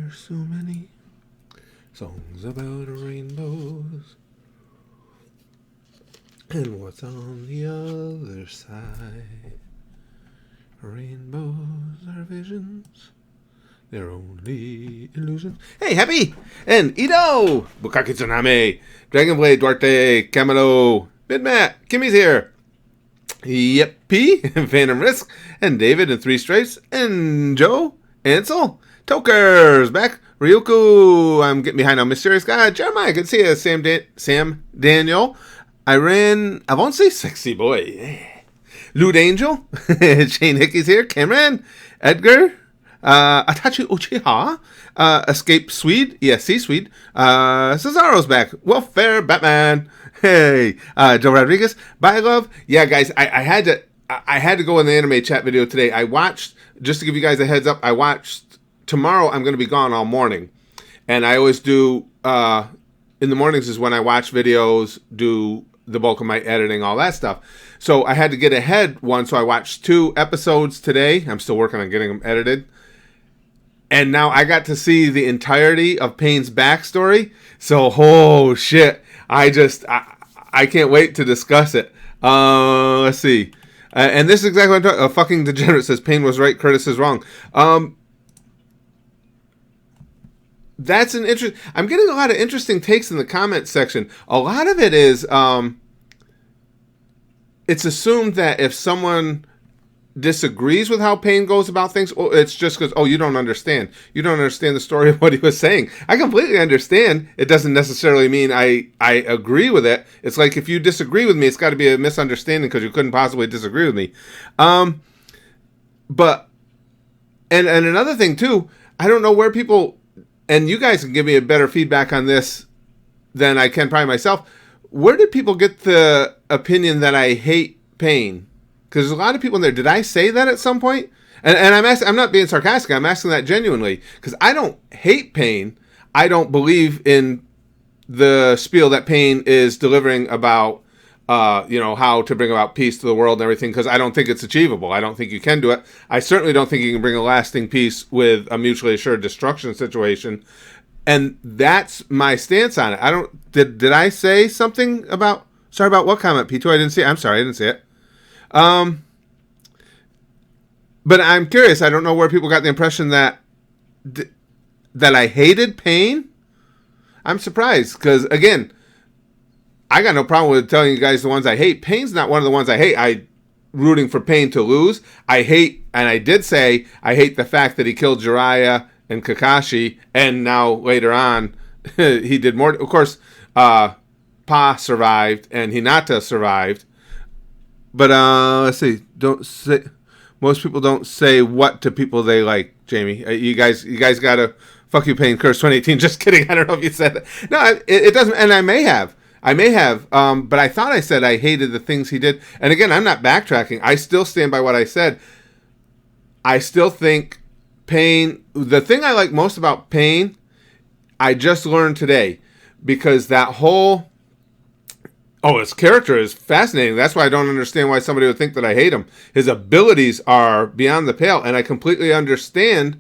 are so many songs about rainbows. And what's on the other side? Rainbows are visions. They're only illusions. Hey, Happy! And Ito! Bukaki Tsunami! Dragonblade, Duarte, Camelo, Midmat, Kimmy's here. Yep, P, Phantom Risk, and David and Three Stripes, and Joe, Ansel, Tokers, back, Ryuku, I'm getting behind on Mysterious God, Jeremiah, good to see you, Sam Daniel, Iran, I won't say sexy boy, Lewd Angel, Shane Hickey's here, Cameron, Edgar, Atachi Uchiha, Escape Swede, ESC Swede, Cesaro's back, Welfare Batman, hey, Joe Rodriguez, Bye Love, yeah guys, I had to go in the anime chat video today. I watched, just to give you guys a heads up, I watched, tomorrow I'm going to be gone all morning, and I always do, in the mornings is when I watch videos, do the bulk of my editing, all that stuff. So I had to get ahead one, so I watched 2 episodes today. I'm still working on getting them edited. And now I got to see the entirety of Payne's backstory. So, oh shit. I can't wait to discuss it. Let's see. And this is exactly what I'm talking about. Fucking degenerate says Payne was right, Curtis is wrong. That's an interesting... I'm getting a lot of interesting takes in the comments section. A lot of it is... it's assumed that if someone disagrees with how Payne goes about things, it's just because, you don't understand. You don't understand the story of what he was saying. I completely understand. It doesn't necessarily mean I agree with it. It's like if you disagree with me, it's got to be a misunderstanding because you couldn't possibly disagree with me. But, and another thing too, I don't know where people... And you guys can give me a better feedback on this than I can probably myself. Where did people get the opinion that I hate Payne? Because there's a lot of people in there. Did I say that at some point? And I'm not being sarcastic. I'm asking that genuinely. Because I don't hate Payne. I don't believe in the spiel that Payne is delivering about, how to bring about peace to the world and everything. Because I don't think it's achievable. I don't think you can do it. I certainly don't think you can bring a lasting peace with a mutually assured destruction situation. And that's my stance on it. Did I say something about... Sorry, about what comment, P2? I didn't see it. I'm sorry, I didn't see it. But I'm curious. I don't know where people got the impression that I hated Payne. I'm surprised because, again, I got no problem with telling you guys the ones I hate. Payne's not one of the ones I hate. I rooting for Payne to lose. I hate, and I did say I hate the fact that he killed Jiraiya and Kakashi, and now later on he did more. Of course, Pa survived and Hinata survived. But let's see. Don't say. Most people don't say what to people they like. Jamie, you guys gotta fuck you, Payne. Curse 2018. Just kidding. I don't know if you said that. No, it doesn't. And I may have. But I thought I said I hated the things he did. And again, I'm not backtracking. I still stand by what I said. I still think Payne. The thing I like most about Payne, I just learned today, because that whole. His character is fascinating. That's why I don't understand why somebody would think that I hate him. His abilities are beyond the pale, and I completely understand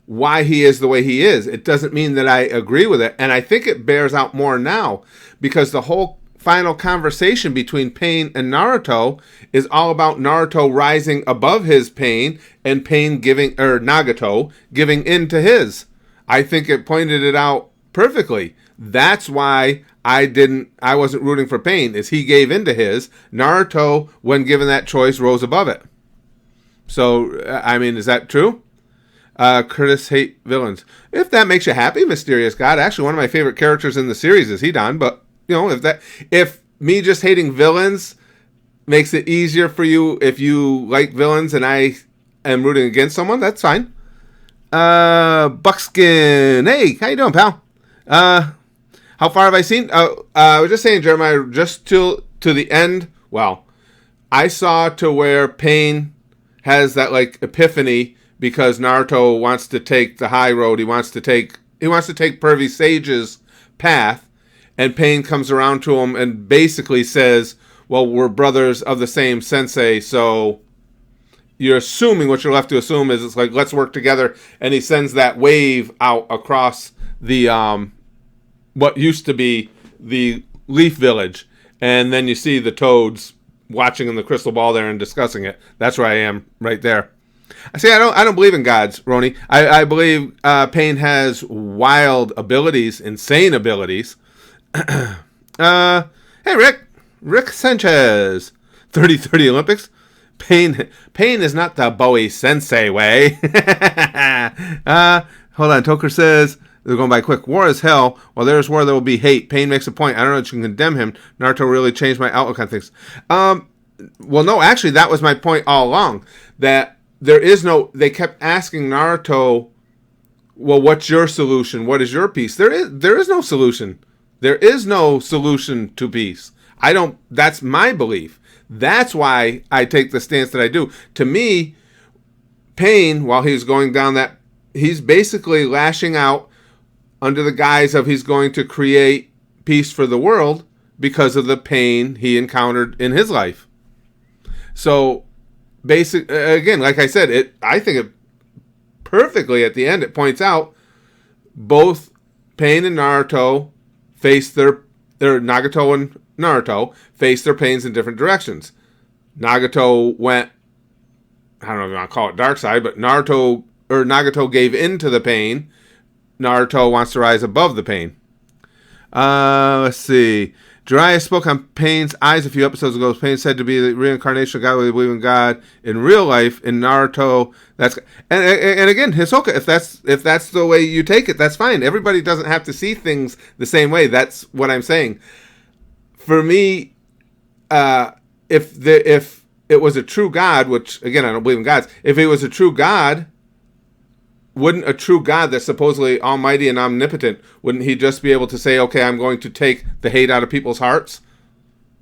why he is the way he is. It doesn't mean that I agree with it, and I think it bears out more now, because the whole final conversation between Payne and Naruto is all about Naruto rising above his pain, and Payne Nagato giving in to his. I think it pointed it out perfectly. That's why I wasn't rooting for Payne, is he gave in to his. Naruto, when given that choice, rose above it. So, I mean, is that true? Curtis hate villains. If that makes you happy, Mysterious God. Actually, one of my favorite characters in the series is Hidan, but, if me just hating villains makes it easier for you if you like villains and I am rooting against someone, that's fine. Buckskin. Hey, how you doing, pal? How far have I seen? I was just saying, Jeremiah, just to the end. Well, I saw to where Payne has that epiphany because Naruto wants to take the high road. He wants to take Pervy Sage's path, and Payne comes around to him and basically says, "Well, we're brothers of the same sensei, so you're assuming what you're left to assume is it's like, let's work together, and he sends that wave out across the what used to be the Leaf Village, and then you see the toads watching in the crystal ball there and discussing it. That's where I am right there. I say I don't believe in gods, Roni. I believe Pain has wild abilities, insane abilities. Hey, Rick Sanchez, 30-30 Olympics. Pain is not the Bowie Sensei way. Hold on. Toker says they're going by quick. War is hell. While there's war, there will be hate. Pain makes a point. I don't know if you can condemn him. Naruto really changed my outlook on things. Well, no, actually, that was my point all along. That there is no. They kept asking Naruto, well, what's your solution? What is your peace? There is no solution. There is no solution to peace. That's my belief. That's why I take the stance that I do. To me, Pain, while he's going down that, he's basically lashing out under the guise of he's going to create peace for the world because of the pain he encountered in his life. So, again, like I said, I think it perfectly at the end, it points out both Pain and Naruto face Nagato and Naruto face their pains in different directions. Nagato went, I don't know if you want to call it dark side, but Nagato gave in to the pain. Naruto wants to rise above the pain. Let's see. Jiraiya spoke on Pain's eyes a few episodes ago. Pain said to be the reincarnation of God, we believe in God. In real life, in Naruto, and again, Hisoka, if that's the way you take it, that's fine. Everybody doesn't have to see things the same way. That's what I'm saying. For me, if it was a true God, which again I don't believe in gods, if it was a true God, wouldn't a true God that's supposedly almighty and omnipotent, wouldn't he just be able to say, okay, I'm going to take the hate out of people's hearts,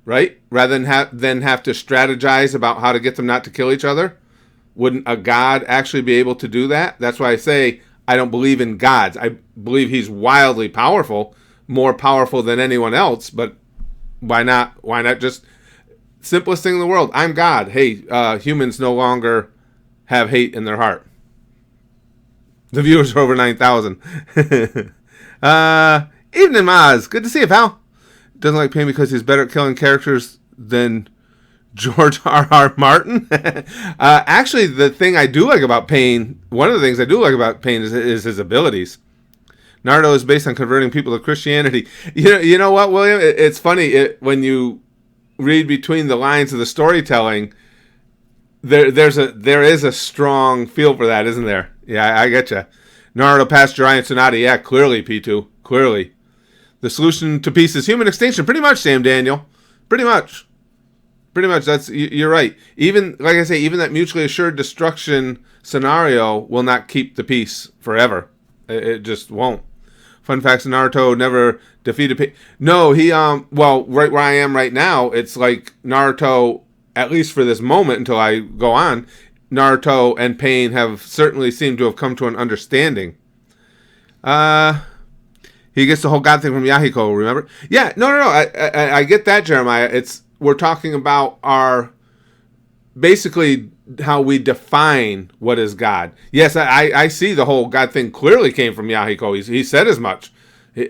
right? Rather than have to strategize about how to get them not to kill each other? Wouldn't a God actually be able to do that? That's why I say I don't believe in gods. I believe he's wildly powerful, more powerful than anyone else, but why not just simplest thing in the world? I'm God. Hey, humans no longer have hate in their heart. The viewers are over 9,000. Evening, Maz. Good to see you, pal. Doesn't like Pain because he's better at killing characters than George R.R. Martin. Actually, the thing I do like about Pain, one of the things I do like about Pain is his abilities. Naruto is based on converting people to Christianity. You know what, William? It's funny when you read between the lines of the storytelling. There is a strong feel for that, isn't there? Yeah, I get you. Naruto passed Jiraiya and Tsunade. Yeah, clearly, P2. Clearly. The solution to peace is human extinction. Pretty much, Sam Daniel. Pretty much. You're right. Even, like I say, even that mutually assured destruction scenario will not keep the peace forever. It just won't. Fun facts, Naruto never defeated Pain. No, well, right where I am right now, it's like Naruto, at least for this moment until I go on, Naruto and Pain have certainly seemed to have come to an understanding. He gets the whole God thing from Yahiko, remember? Yeah, no. I get that, Jeremiah. We're talking about basically how we define what is God. Yes, I see the whole God thing clearly came from Yahiko. He said as much.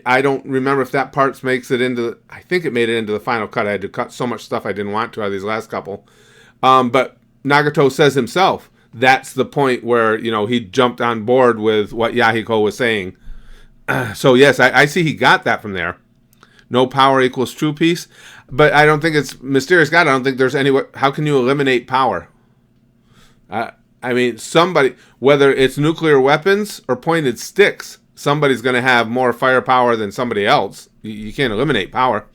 I don't remember if that part makes it into I think it made it into the final cut. I had to cut so much stuff I didn't want to out of these last couple. But Nagato says himself, that's the point where, he jumped on board with what Yahiko was saying. So yes, I see he got that from there. No power equals true peace. But I don't think it's mysterious God. I don't think there's any way. How can you eliminate power? I mean, somebody, whether it's nuclear weapons or pointed sticks, somebody's going to have more firepower than somebody else. You can't eliminate power.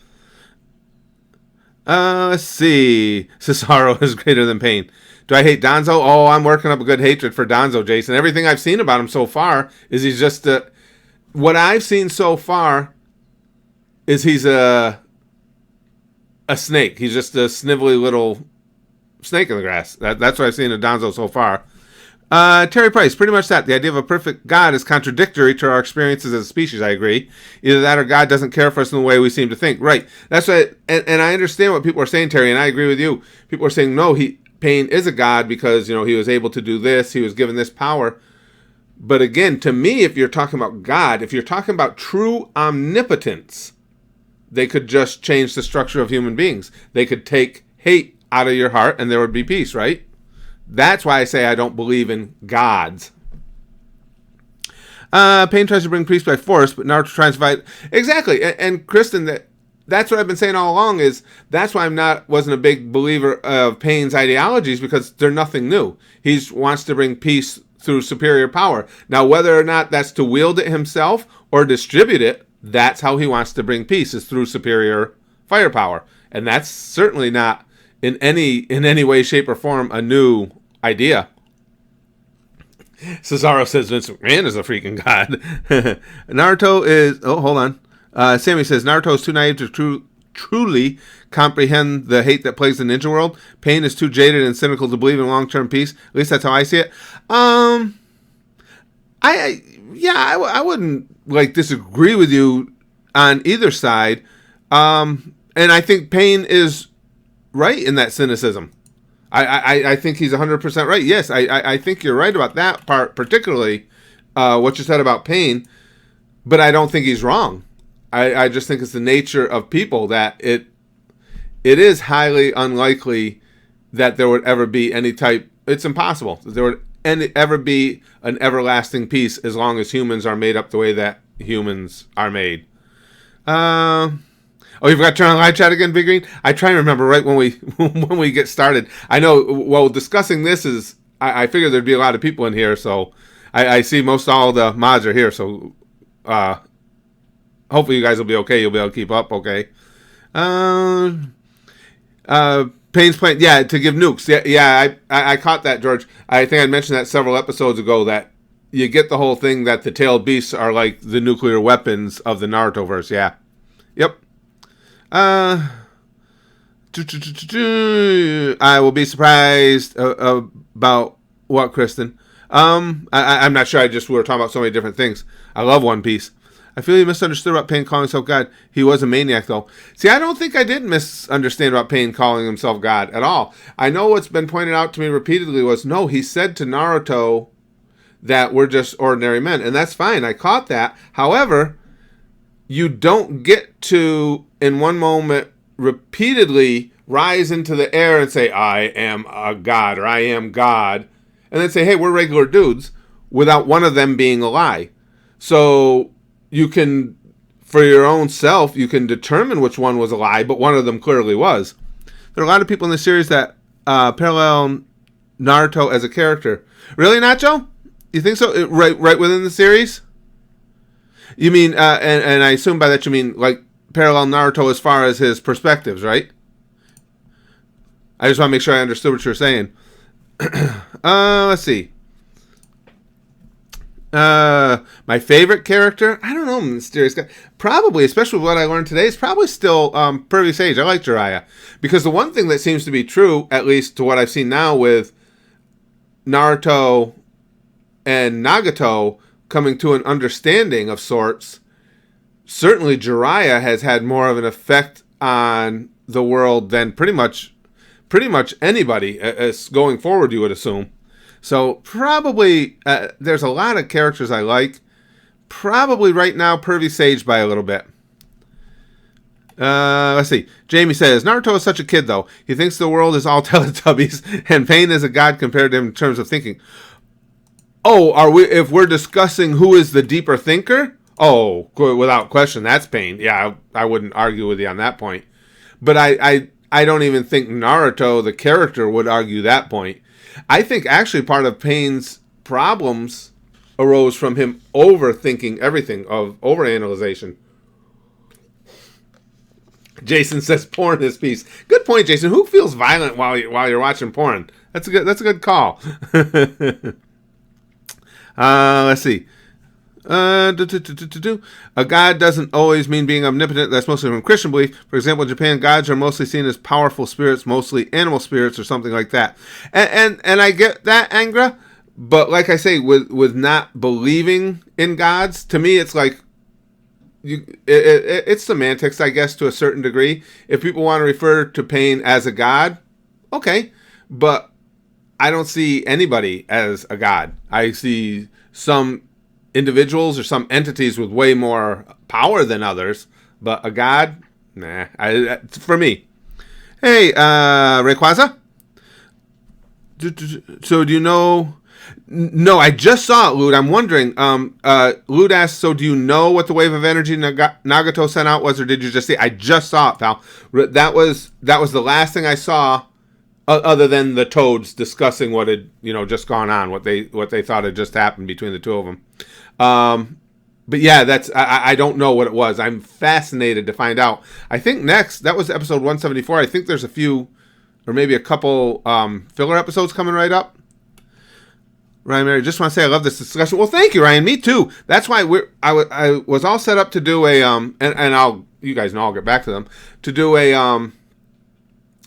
Let's see. Cesaro is greater than Pain. Do I hate Danzo? Oh, I'm working up a good hatred for Danzo, Jason. Everything I've seen about him so far is he's just what I've seen so far is he's a snake. He's just a snivelly little snake in the grass. That's what I've seen of Danzo so far. Terry Price, pretty much that. The idea of a perfect God is contradictory to our experiences as a species, I agree. Either that or God doesn't care for us in the way we seem to think. Right. That's right. And I understand what people are saying, Terry, and I agree with you. People are saying, no, Pain is a god because, he was able to do this, he was given this power. But again, to me, if you're talking about God, if you're talking about true omnipotence, they could just change the structure of human beings. They could take hate out of your heart and there would be peace, right? That's why I say I don't believe in gods. Pain tries to bring peace by force, but Naruto tries to fight. Exactly. And Kristen, that's what I've been saying all along, is that's why wasn't a big believer of Pain's ideologies, because they're nothing new. He wants to bring peace through superior power. Now, whether or not that's to wield it himself or distribute it, that's how he wants to bring peace, is through superior firepower. And that's certainly not in any way, shape, or form a new idea. Cesaro says Vince McMahon is a freaking god. Naruto is... Oh, hold on. Sammy says, Naruto is too naive to truly comprehend the hate that plagues the ninja world. Pain is too jaded and cynical to believe in long-term peace. At least that's how I see it. I wouldn't disagree with you on either side. And I think Pain is right in that cynicism. I think he's 100% right. Yes, I think you're right about that part, particularly what you said about Pain. But I don't think he's wrong. I just think it's the nature of people that it is highly unlikely that there would ever be any type... It's impossible that there would ever be an everlasting peace as long as humans are made up the way that humans are made. Oh, you forgot to turn on live chat again, Big Green? I try and remember right when we get started. I know, well, discussing this is... I figured there'd be a lot of people in here, so... I see most all the mods are here, so... hopefully you guys will be okay. You'll be able to keep up okay. Pain's playing... Yeah, to give nukes. Yeah, I caught that, George. I think I mentioned that several episodes ago, that you get the whole thing that the tailed beasts are like the nuclear weapons of the Naruto-verse. Yeah. Yep. I will be surprised about what, Kristen? I'm not sure. We were talking about so many different things. I love One Piece. I feel you misunderstood about Pain calling himself God. He was a maniac, though. See, I don't think I did misunderstand about Pain calling himself God at all. I know what's been pointed out to me repeatedly was, no, he said to Naruto that we're just ordinary men. And that's fine. I caught that. However, you don't get to, in one moment, repeatedly rise into the air and say, I am a god, or I am God, and then say, hey, we're regular dudes, without one of them being a lie. So you can, for your own self, you can determine which one was a lie, but one of them clearly was. There are a lot of people in the series that parallel Naruto as a character. Really, Nacho? You think so? Right within the series? You mean, and I assume by that you mean, like, parallel Naruto as far as his perspectives, right? I just want to make sure I understood what you're saying. Let's see. My favorite character? I don't know, mysterious guy. Probably, especially what I learned today, is probably still Pervy Sage. I like Jiraiya. Because the one thing that seems to be true, at least to what I've seen now with Naruto and Nagato coming to an understanding of sorts, certainly Jiraiya has had more of an effect on the world than pretty much anybody as going forward, you would assume. So probably there's a lot of characters I like. Probably right now Pervy Sage by a little bit. Let's see. Jamie says, Naruto is such a kid, though. He thinks the world is all Teletubbies, and Pain is a god compared to him in terms of thinking. Oh, if we're discussing who is the deeper thinker? Oh, without question, that's Pain. Yeah, I wouldn't argue with you on that point. But I don't even think Naruto, the character, would argue that point. I think actually part of Pain's problems arose from him overthinking everything, of overanalyzation. Jason says porn is peace. Good point, Jason. Who feels violent while you're watching porn? That's a good call. Let's see. A god doesn't always mean being omnipotent. That's mostly from Christian belief. For example, in Japan, gods are mostly seen as powerful spirits, mostly animal spirits or something like that. And I get that, Angra. But like I say, with not believing in gods, to me it's like it's semantics, I guess, to a certain degree. If people want to refer to Pain as a god, okay. But I don't see anybody as a god. I see some individuals or some entities with way more power than others, but a god, nah. For me. Hey, Rayquaza? So do you know? No, I just saw it, Lud. I'm wondering. Lud asked, so do you know what the wave of energy Nagato sent out was, or did you just see? I just saw it, pal. That was the last thing I saw, other than the toads discussing what had just gone on, what they thought had just happened between the two of them. But yeah, I don't know what it was. I'm fascinated to find out. I think next, that was episode 174. I think there's a few, or maybe a couple filler episodes coming right up. Ryan Mary, just want to say I love this discussion. Well, thank you, Ryan. Me too. That's why I was all set up to do a and you guys know I'll get back to them, to do a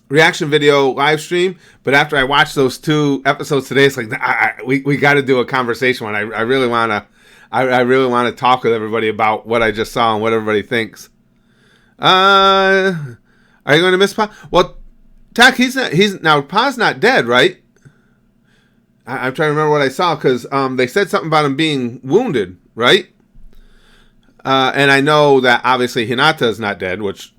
reaction video live stream. But after I watched those 2 episodes today, it's like we got to do a conversation one. I really want to talk with everybody about what I just saw and what everybody thinks. Are you going to miss Pa? Well, Tak, he's now Pa's not dead, right? I'm trying to remember what I saw, because they said something about him being wounded, right? And I know that obviously Hinata is not dead, which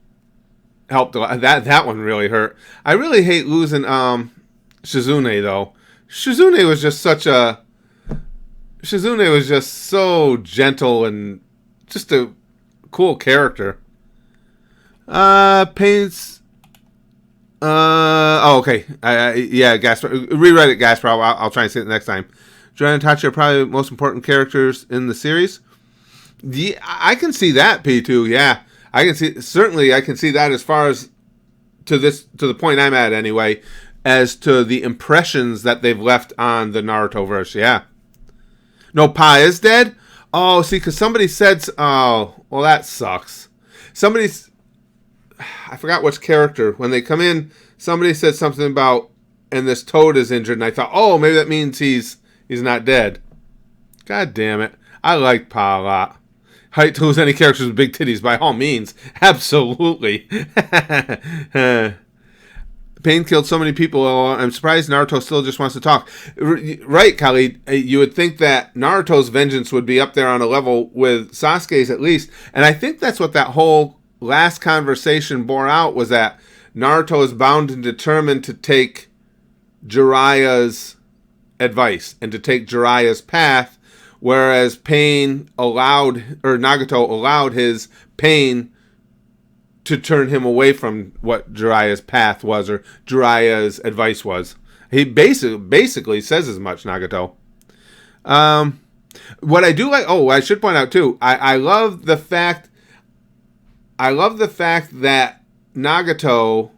helped a lot. That one really hurt. I really hate losing Shizune, though. Shizune was just so gentle and just a cool character. Paints. Okay. Yeah, Gaspar. Rewrite it, Gaspar. I'll try and say it next time. Joanna and Tachi are probably the most important characters in the series. Yeah, I can see that, P2. Yeah, I can see that as far as to the point I'm at anyway, as to the impressions that they've left on the Naruto verse. Yeah. No, Pa is dead? Oh, see, because somebody said... Oh, well, that sucks. I forgot which character. When they come in, somebody said something about, and this toad is injured, and I thought, oh, maybe that means he's not dead. God damn it. I like Pa a lot. Height to lose any characters with big titties, by all means. Absolutely. Pain killed so many people. I'm surprised Naruto still just wants to talk. Right, Khalid. You would think that Naruto's vengeance would be up there on a level with Sasuke's at least. And I think that's what that whole last conversation bore out, was that Naruto is bound and determined to take Jiraiya's advice and to take Jiraiya's path, whereas Nagato allowed his pain to turn him away from what Jiraiya's path was, or Jiraiya's advice was. He basically says as much, Nagato. What I do like, I should point out too, I love the fact that Nagato,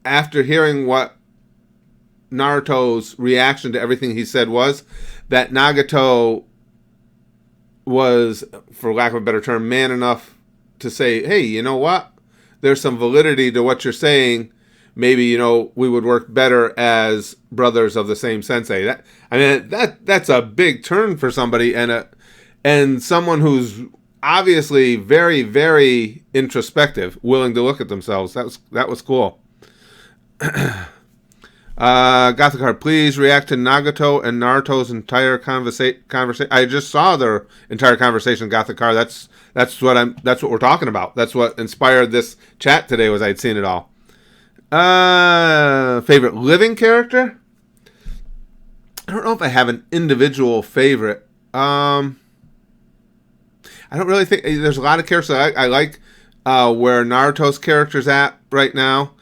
after hearing what Naruto's reaction to everything he said was, that Nagato was, for lack of a better term, man enough to say, hey, you know what? There's some validity to what you're saying. Maybe, we would work better as brothers of the same sensei. That's a big turn for somebody, and someone who's obviously very, very introspective, willing to look at themselves. That was cool. Gothakar, please react to Nagato and Naruto's entire conversation. I just saw their entire conversation, Gothakar. That's what we're talking about. That's what inspired this chat today, was I'd seen it all. Favorite living character? I don't know if I have an individual favorite. I don't really think there's a lot of characters I like where Naruto's character's at right now.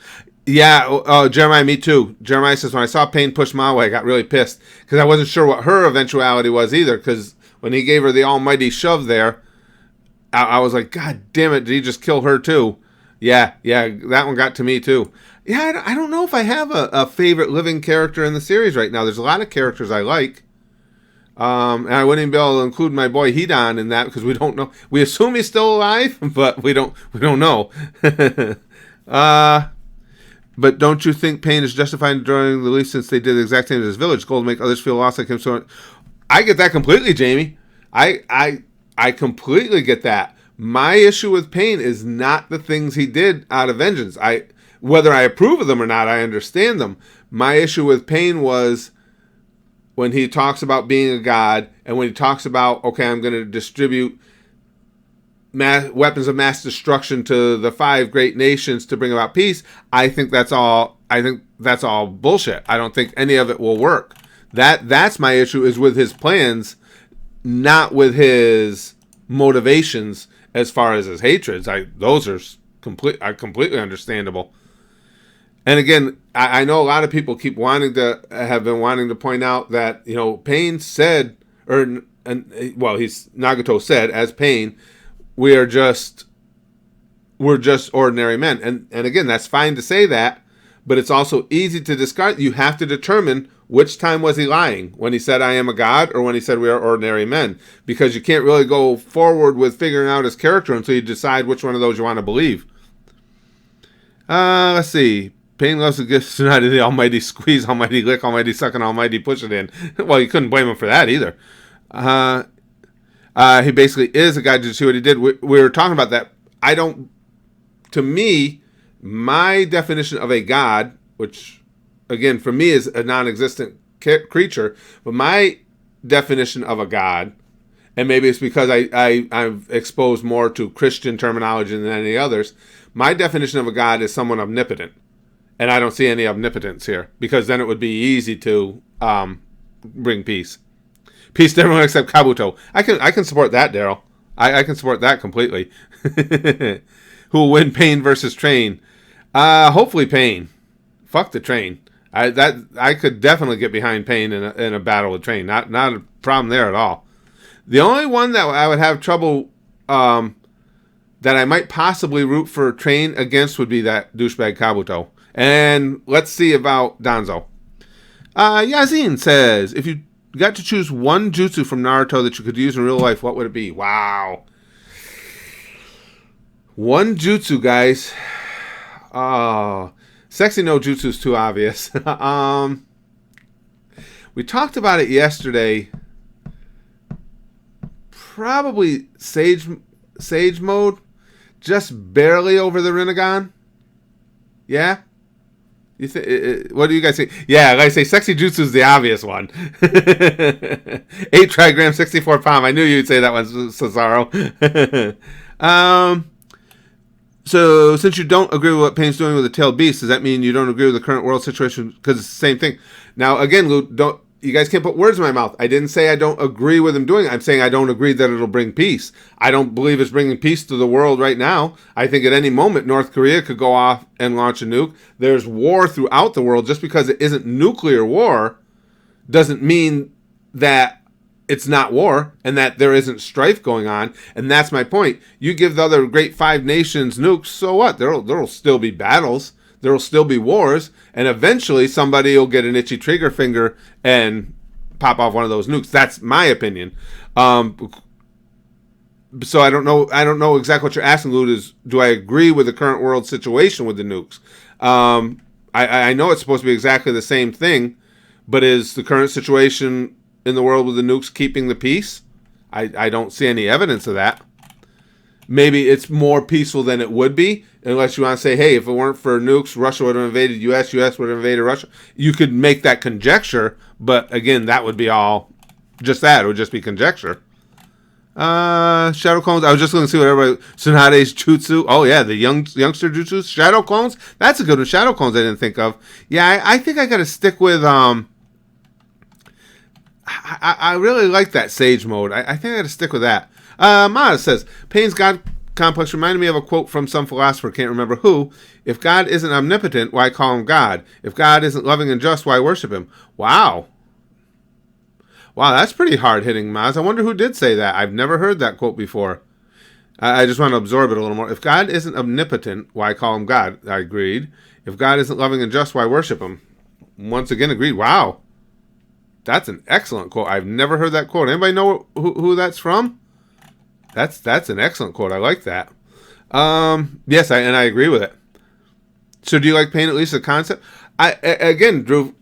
Yeah, Jeremiah, me too. Jeremiah says, when I saw Pain push Maui, I got really pissed because I wasn't sure what her eventuality was either, because when he gave her the almighty shove there, I was like, God damn it, did he just kill her too? Yeah, that one got to me too. Yeah, I don't know if I have a favorite living character in the series right now. There's a lot of characters I like. And I wouldn't even be able to include my boy Hidan in that because we don't know. We assume he's still alive, but we don't know. But don't you think Pain is justified during the release, since they did the exact same as his village goal to make others feel lost like him? So I get that completely, Jamie. I completely get that. My issue with Pain is not the things he did out of vengeance. Whether I approve of them or not, I understand them. My issue with Pain was when he talks about being a god, and when he talks about, okay, I'm going to distribute weapons of mass destruction to the 5 great nations to bring about peace. I think that's all bullshit. I don't think any of it will work. That's my issue, is with his plans, not with his motivations as far as his hatreds. Those are completely understandable. And again, I know a lot of people have been wanting to point out that, Pain said, Nagato said as Pain, we're just ordinary men. And again, that's fine to say that, but it's also easy to discard. You have to determine which time was he lying, when he said I am a god, or when he said we are ordinary men, because you can't really go forward with figuring out his character until you decide which one of those you want to believe. Let's see. Pain loves to give Tsunade the almighty squeeze, almighty lick, almighty suck, and almighty push it in. Well, you couldn't blame him for that either. He basically is a god to see what he did. We were talking about that. To me, my definition of a god, which, again, for me is a non-existent creature, but my definition of a god, and maybe it's because I'm exposed more to Christian terminology than any others, my definition of a god is someone omnipotent. And I don't see any omnipotence here, because then it would be easy to bring peace. Peace to everyone except Kabuto. I can support that, Daryl. I can support that completely. Who will win, Pain versus Train? Hopefully Pain. Fuck the Train. I could definitely get behind Pain in a battle with Train. Not a problem there at all. The only one that I would have trouble that I might possibly root for Train against would be that douchebag Kabuto. And let's see about Danzo. Yazin says, if you got to choose one jutsu from Naruto that you could use in real life, what would it be? Wow. One jutsu, guys. Oh, sexy no jutsu is too obvious. We talked about it yesterday. Probably Sage mode. Just barely over the Rinnegan. Yeah? What do you guys say? Yeah, like I say, sexy jutsu is the obvious one. 8 trigram, 64 palm. I knew you'd say that one, Cesaro. So, since you don't agree with what Pain's doing with the tailed beast, does that mean you don't agree with the current world situation? Because it's the same thing. Now, again, Lou, you guys can't put words in my mouth. I didn't say I don't agree with him doing it. I'm saying I don't agree that it'll bring peace. I don't believe it's bringing peace to the world right now. I think at any moment North Korea could go off and launch a nuke. There's war throughout the world. Just because it isn't nuclear war doesn't mean that it's not war and that there isn't strife going on. And that's my point. You give the other great 5 nations nukes, so what? There'll still be battles. There will still be wars, and eventually somebody will get an itchy trigger finger and pop off one of those nukes. That's my opinion. So I don't know exactly what you're asking, Lud, do I agree with the current world situation with the nukes? I know it's supposed to be exactly the same thing, but is the current situation in the world with the nukes keeping the peace? I don't see any evidence of that. Maybe it's more peaceful than it would be, unless you want to say, hey, if it weren't for nukes, Russia would have invaded U.S., U.S. would have invaded Russia. You could make that conjecture, but again, that would be all just that. It would just be conjecture. Shadow clones. I was just going to see what everybody... Tsunade's jutsu. Oh, yeah, the youngster jutsu. Shadow clones. That's a good one. Shadow clones I didn't think of. Yeah, I think I got to stick with... I really like that Sage mode. I think I got to stick with that. Mara says, Pain's God complex reminded me of a quote from some philosopher, can't remember who. If God isn't omnipotent, why call him God? If God isn't loving and just, why worship him? Wow, that's pretty hard-hitting, Maz. I wonder who did say that. I've never heard that quote before. I just want to absorb it a little more. If God isn't omnipotent, why call him God? I agreed. If God isn't loving and just, why worship him? Once again, agreed. Wow. That's an excellent quote. I've never heard that quote. Anybody know who that's from? That's an excellent quote. I like that. Yes, I agree with it. So do you like Pain, at least the concept? Again, Drew,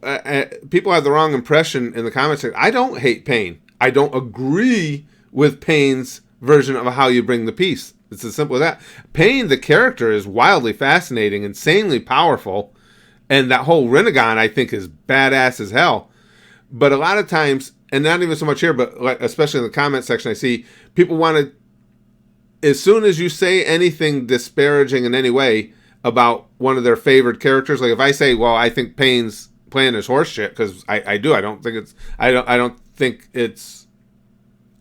people have the wrong impression in the comments section. I don't hate Pain. I don't agree with Pain's version of how you bring the peace. It's as simple as that. Pain, the character, is wildly fascinating, insanely powerful. And that whole Rinnegan, I think, is badass as hell. But a lot of times, and not even so much here, but like, especially in the comment section, I see people want to, as soon as you say anything disparaging in any way about one of their favorite characters, like if I say, well, I think Pain's plan is horseshit, because I do. I don't think it's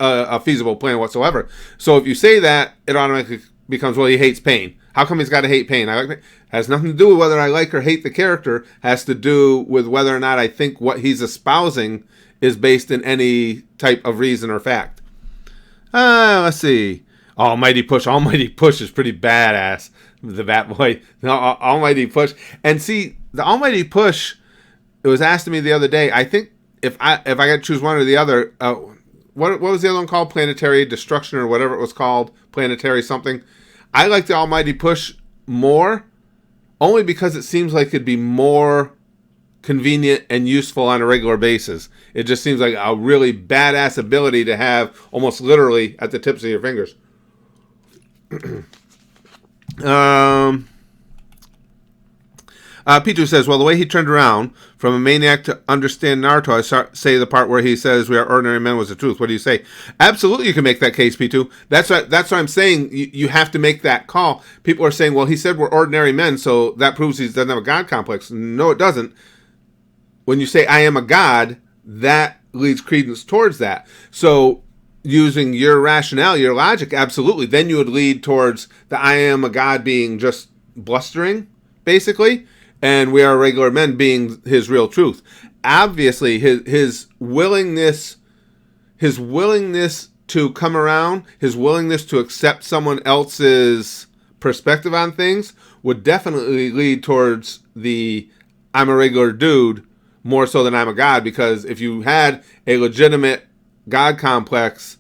a feasible plan whatsoever. So if you say that, it automatically becomes, well, he hates Pain. How come he's got to hate Pain? I like Pain. Has nothing to do with whether I like or hate the character. Has to do with whether or not I think what he's espousing is based in any type of reason or fact. Let's see. Almighty Push. Almighty Push is pretty badass. The Batboy. No, Almighty Push. And see, the Almighty Push, it was asked to me the other day. I think if I got to choose one or the other, what was the other one called? Planetary Destruction or whatever it was called. Planetary something. I like the Almighty Push more, only because it seems like it'd be more convenient and useful on a regular basis. It just seems like a really badass ability to have almost literally at the tips of your fingers. Pichu says, well, the way he turned around from a maniac to understand Naruto, I say the part where he says we are ordinary men was the truth. What do you say? Absolutely, you can make that case, Pichu. That's what I'm saying. You have to make that call. People are saying, well, he said we're ordinary men, so that proves he doesn't have a God complex. No, it doesn't. When you say I am a God, that leads credence towards that. So using your rationale, your logic, absolutely. Then you would lead towards the I am a God being just blustering, basically. And we are regular men being his real truth. Obviously, his willingness to come around, his willingness to accept someone else's perspective on things would definitely lead towards the I'm a regular dude more so than I'm a god. Because if you had a legitimate God complex,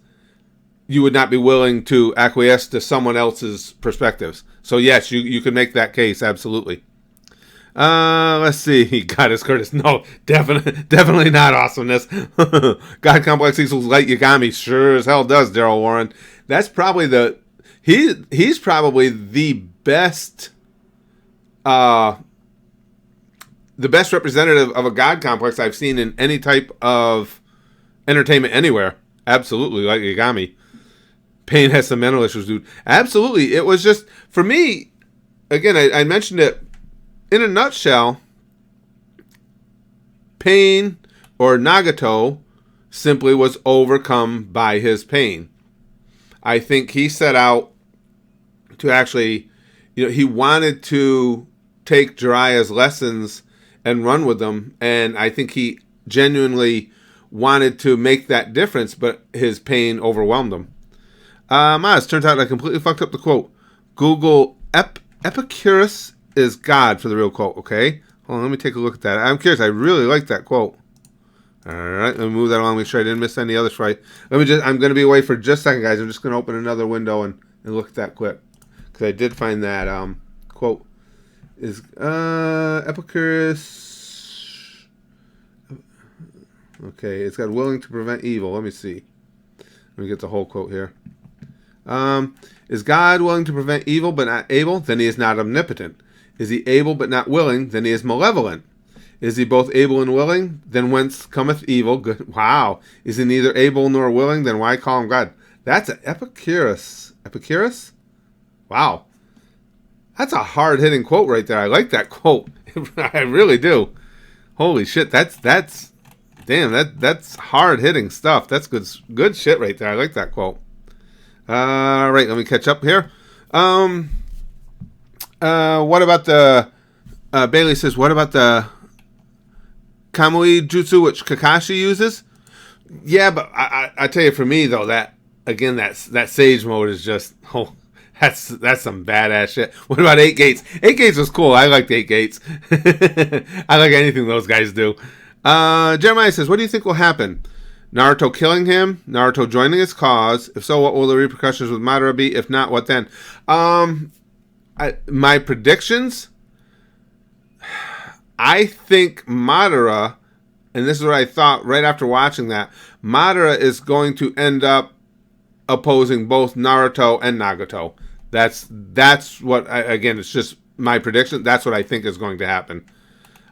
you would not be willing to acquiesce to someone else's perspectives. So yes, you could make that case, absolutely. Let's see. Goddess Curtis. No, definitely not awesomeness. God complex equals light Yagami. Sure as hell does, Daryl Warren. That's probably he's probably the best representative of a God complex I've seen in any type of entertainment anywhere. Absolutely, like Yagami. Pain has some mental issues, dude. Absolutely. It was just, for me, again, I mentioned it, in a nutshell, Pain, or Nagato, simply was overcome by his pain. I think he set out to actually, he wanted to take Jiraiya's lessons and run with them, and I think he genuinely wanted to make that difference, but his pain overwhelmed him. Maz, turns out I completely fucked up the quote. Google Epicurus is God for the real quote, okay? Hold on, let me take a look at that. I'm curious, I really like that quote. Alright, let me move that along, make sure I didn't miss any others right. I'm going to be away for just a second, guys. I'm just going to open another window and look at that quick. Because I did find that quote. Is Epicurus... Okay, it's got willing to prevent evil. Let me see. Let me get the whole quote here. Is God willing to prevent evil but not able? Then he is not omnipotent. Is he able but not willing? Then he is malevolent. Is he both able and willing? Then whence cometh evil? Good. Wow. Is he neither able nor willing? Then why call him God? That's an Epicurus. Epicurus? Wow. That's a hard-hitting quote right there. I like that quote. I really do. Holy shit. That's hard-hitting stuff. That's good shit right there. I like that quote. All right, let me catch up here. What about the... Bailey says, what about the Kamui Jutsu, which Kakashi uses? Yeah, but I tell you, for me, though, that Sage mode is just... Oh, that's some badass shit. What about 8 Gates? 8 Gates was cool. I liked 8 Gates. I like anything those guys do. Jeremiah says, what do you think will happen? Naruto killing him? Naruto joining his cause? If so, what will the repercussions with Madara be? If not, what then? My predictions? I think Madara, and this is what I thought right after watching that, Madara is going to end up opposing both Naruto and Nagato. That's what, again, it's just my prediction. That's what I think is going to happen.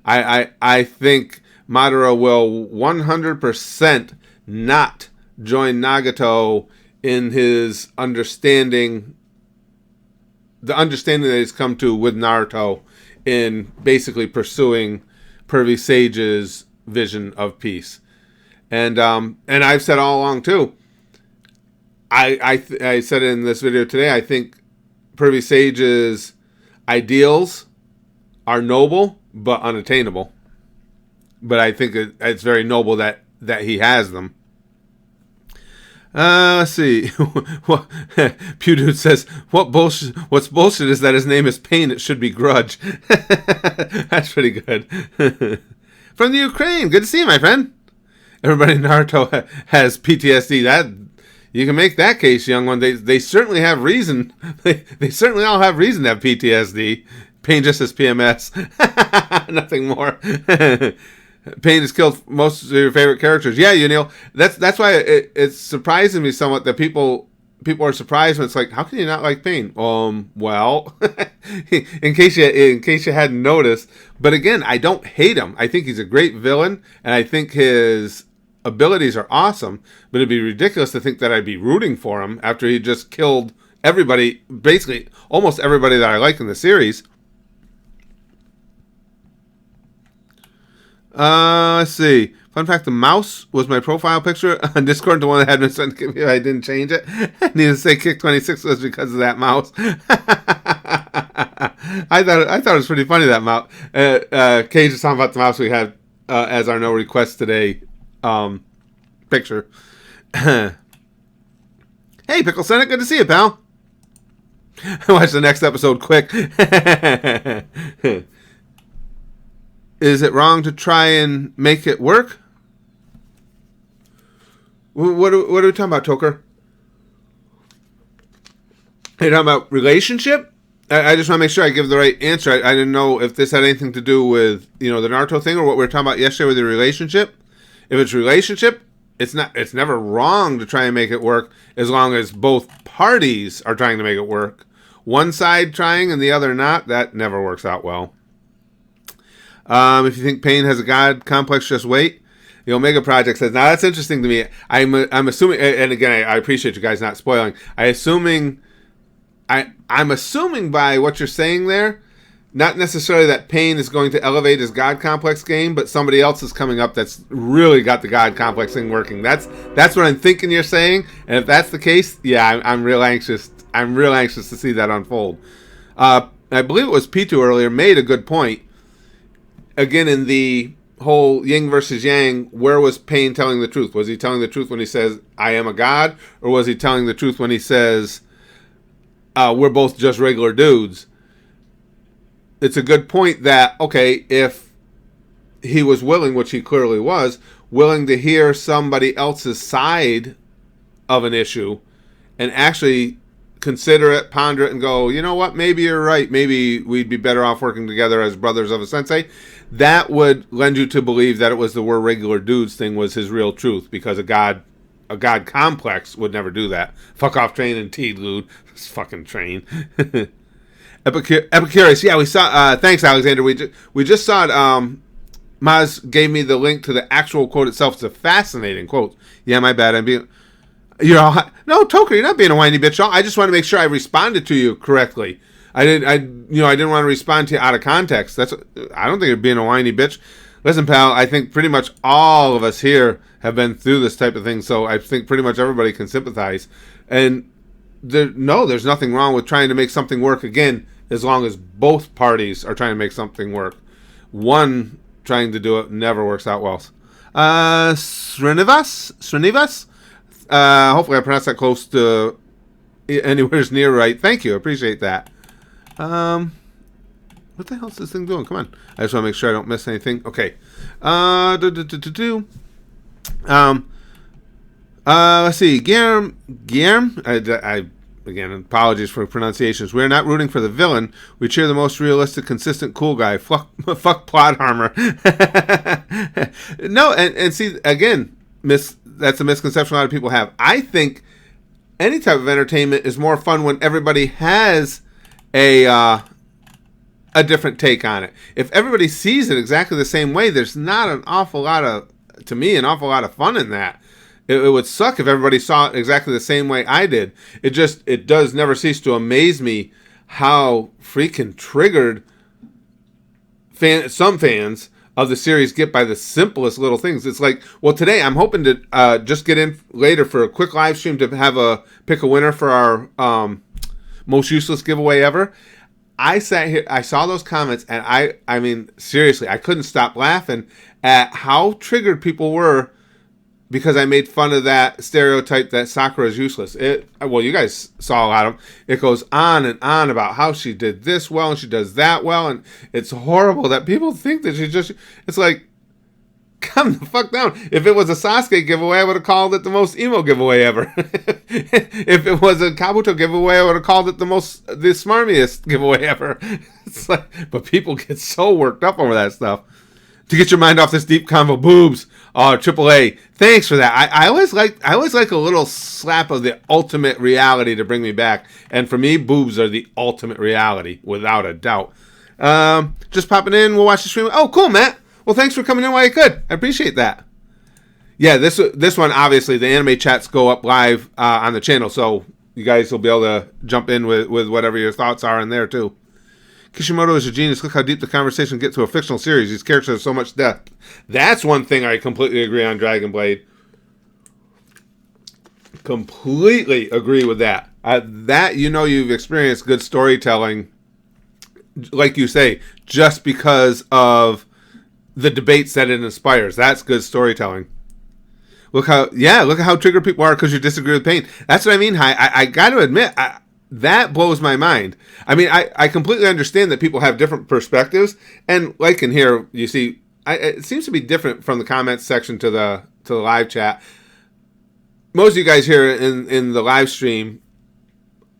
I think Madara will 100% not join Nagato in his understanding, the understanding that he's come to with Naruto in basically pursuing Pervy Sage's vision of peace. And I've said all along too, I said in this video today, I think Pervy Sage's ideals are noble but unattainable. But I think it's very noble that he has them. Let's see. Pew Dude says, what's bullshit is that his name is Pain, it should be Grudge. That's pretty good. From the Ukraine, good to see you, my friend. Everybody in Naruto has PTSD. That you can make that case, young one. They certainly have reason. They certainly all have reason to have PTSD. Pain just has PMS. Nothing more. Pain has killed most of your favorite characters. Yeah, Neil. That's why it's surprising me somewhat that people are surprised when it's like, how can you not like Pain? Well, in case you hadn't noticed. But again, I don't hate him. I think he's a great villain, and I think his abilities are awesome. But it'd be ridiculous to think that I'd be rooting for him after he just killed everybody, basically almost everybody that I like in the series. Let's see. Fun fact, the mouse was my profile picture on Discord. The one that had been sent to me, I didn't change it. I needed to say Kick 26 was because of that mouse. I thought it was pretty funny, that mouse. Cage is talking about the mouse we had as our no request today picture. Hey, Pickle Senate, good to see you, pal. Watch the next episode quick. Is it wrong to try and make it work? What are we talking about, Toker? Are you talking about relationship? I just want to make sure I give the right answer. I didn't know if this had anything to do with, the Naruto thing or what we were talking about yesterday with the relationship. If it's relationship, it's never wrong to try and make it work as long as both parties are trying to make it work. One side trying and the other not, that never works out well. If you think Pain has a god complex, just wait. The Omega Project says, now that's interesting to me. I'm assuming, and again, I appreciate you guys not spoiling. I'm assuming by what you're saying there, not necessarily that Pain is going to elevate his god complex game, but somebody else is coming up that's really got the god complex thing working. That's what I'm thinking you're saying. And if that's the case, yeah, I'm real anxious. I'm real anxious to see that unfold. I believe it was P2 earlier made a good point. Again, in the whole yin versus yang, where was Pain telling the truth? Was he telling the truth when he says, I am a god? Or was he telling the truth when he says, we're both just regular dudes? It's a good point that, okay, if he was willing, which he clearly was, willing to hear somebody else's side of an issue and actually consider it, ponder it, and go, you know what, maybe you're right. Maybe we'd be better off working together as brothers of a sensei. That would lend you to believe that it was the we're regular dudes thing was his real truth, because a god complex would never do that. Fuck off Train and T, dude. This fucking Train. Epicurus, yeah, we saw, thanks Alexander, we just saw it, Maz gave me the link to the actual quote itself. It's a fascinating quote. Yeah, my bad, I'm being, no, Toker, you're not being a whiny bitch. I just want to make sure I responded to you correctly. I didn't want to respond to you out of context. I don't think you're being a whiny bitch. Listen, pal, I think pretty much all of us here have been through this type of thing, so I think pretty much everybody can sympathize. And there's nothing wrong with trying to make something work, again, as long as both parties are trying to make something work. One trying to do it never works out well. Srinivas? Hopefully I pronounced that close to anywhere near right. Thank you. I appreciate that. What the hell is this thing doing? Come on. I just want to make sure I don't miss anything. Okay. Let's see. Guillermo. Again, apologies for pronunciations. We're not rooting for the villain. We cheer the most realistic, consistent, cool guy. Fuck plot armor. No, and see, again, that's a misconception a lot of people have. I think any type of entertainment is more fun when everybody has a a different take on it. If everybody sees it exactly the same way, there's not an awful lot of, to me, an awful lot of fun in that. It would suck if everybody saw it exactly the same way I did. It does never cease to amaze me how freaking triggered some fans of the series get by the simplest little things. It's like, well, today I'm hoping to just get in later for a quick live stream to have pick a winner for our most useless giveaway ever. I sat here, I saw those comments, and I mean, seriously, I couldn't stop laughing at how triggered people were because I made fun of that stereotype that Sakura is useless. Well, you guys saw a lot of them. It goes on and on about how she did this well and she does that well, and it's horrible that people think that it's like, calm the fuck down. If it was a Sasuke giveaway, I would have called it the most emo giveaway ever. If it was a Kabuto giveaway, I would have called it the smarmiest giveaway ever. It's like, but people get so worked up over that stuff. To get your mind off this deep convo, boobs. Oh, AAA. Thanks for that. I always like a little slap of the ultimate reality to bring me back. And for me, boobs are the ultimate reality, without a doubt. Just popping in. We'll watch the stream. Oh, cool, Matt. Well, thanks for coming in while you could. I appreciate that. Yeah, this one, obviously, the anime chats go up live on the channel, so you guys will be able to jump in with whatever your thoughts are in there, too. Kishimoto is a genius. Look how deep the conversation gets to a fictional series. These characters have so much depth. That's one thing I completely agree on Dragon Blade. Completely agree with that. That, you've experienced good storytelling, like you say, just because of the debates that it inspires. That's good storytelling. Look at how triggered people are because you disagree with pain. That's what I mean. I got to admit, that blows my mind. I mean, I completely understand that people have different perspectives, and like in here, you see, it seems to be different from the comments section to the live chat. Most of you guys here in the live stream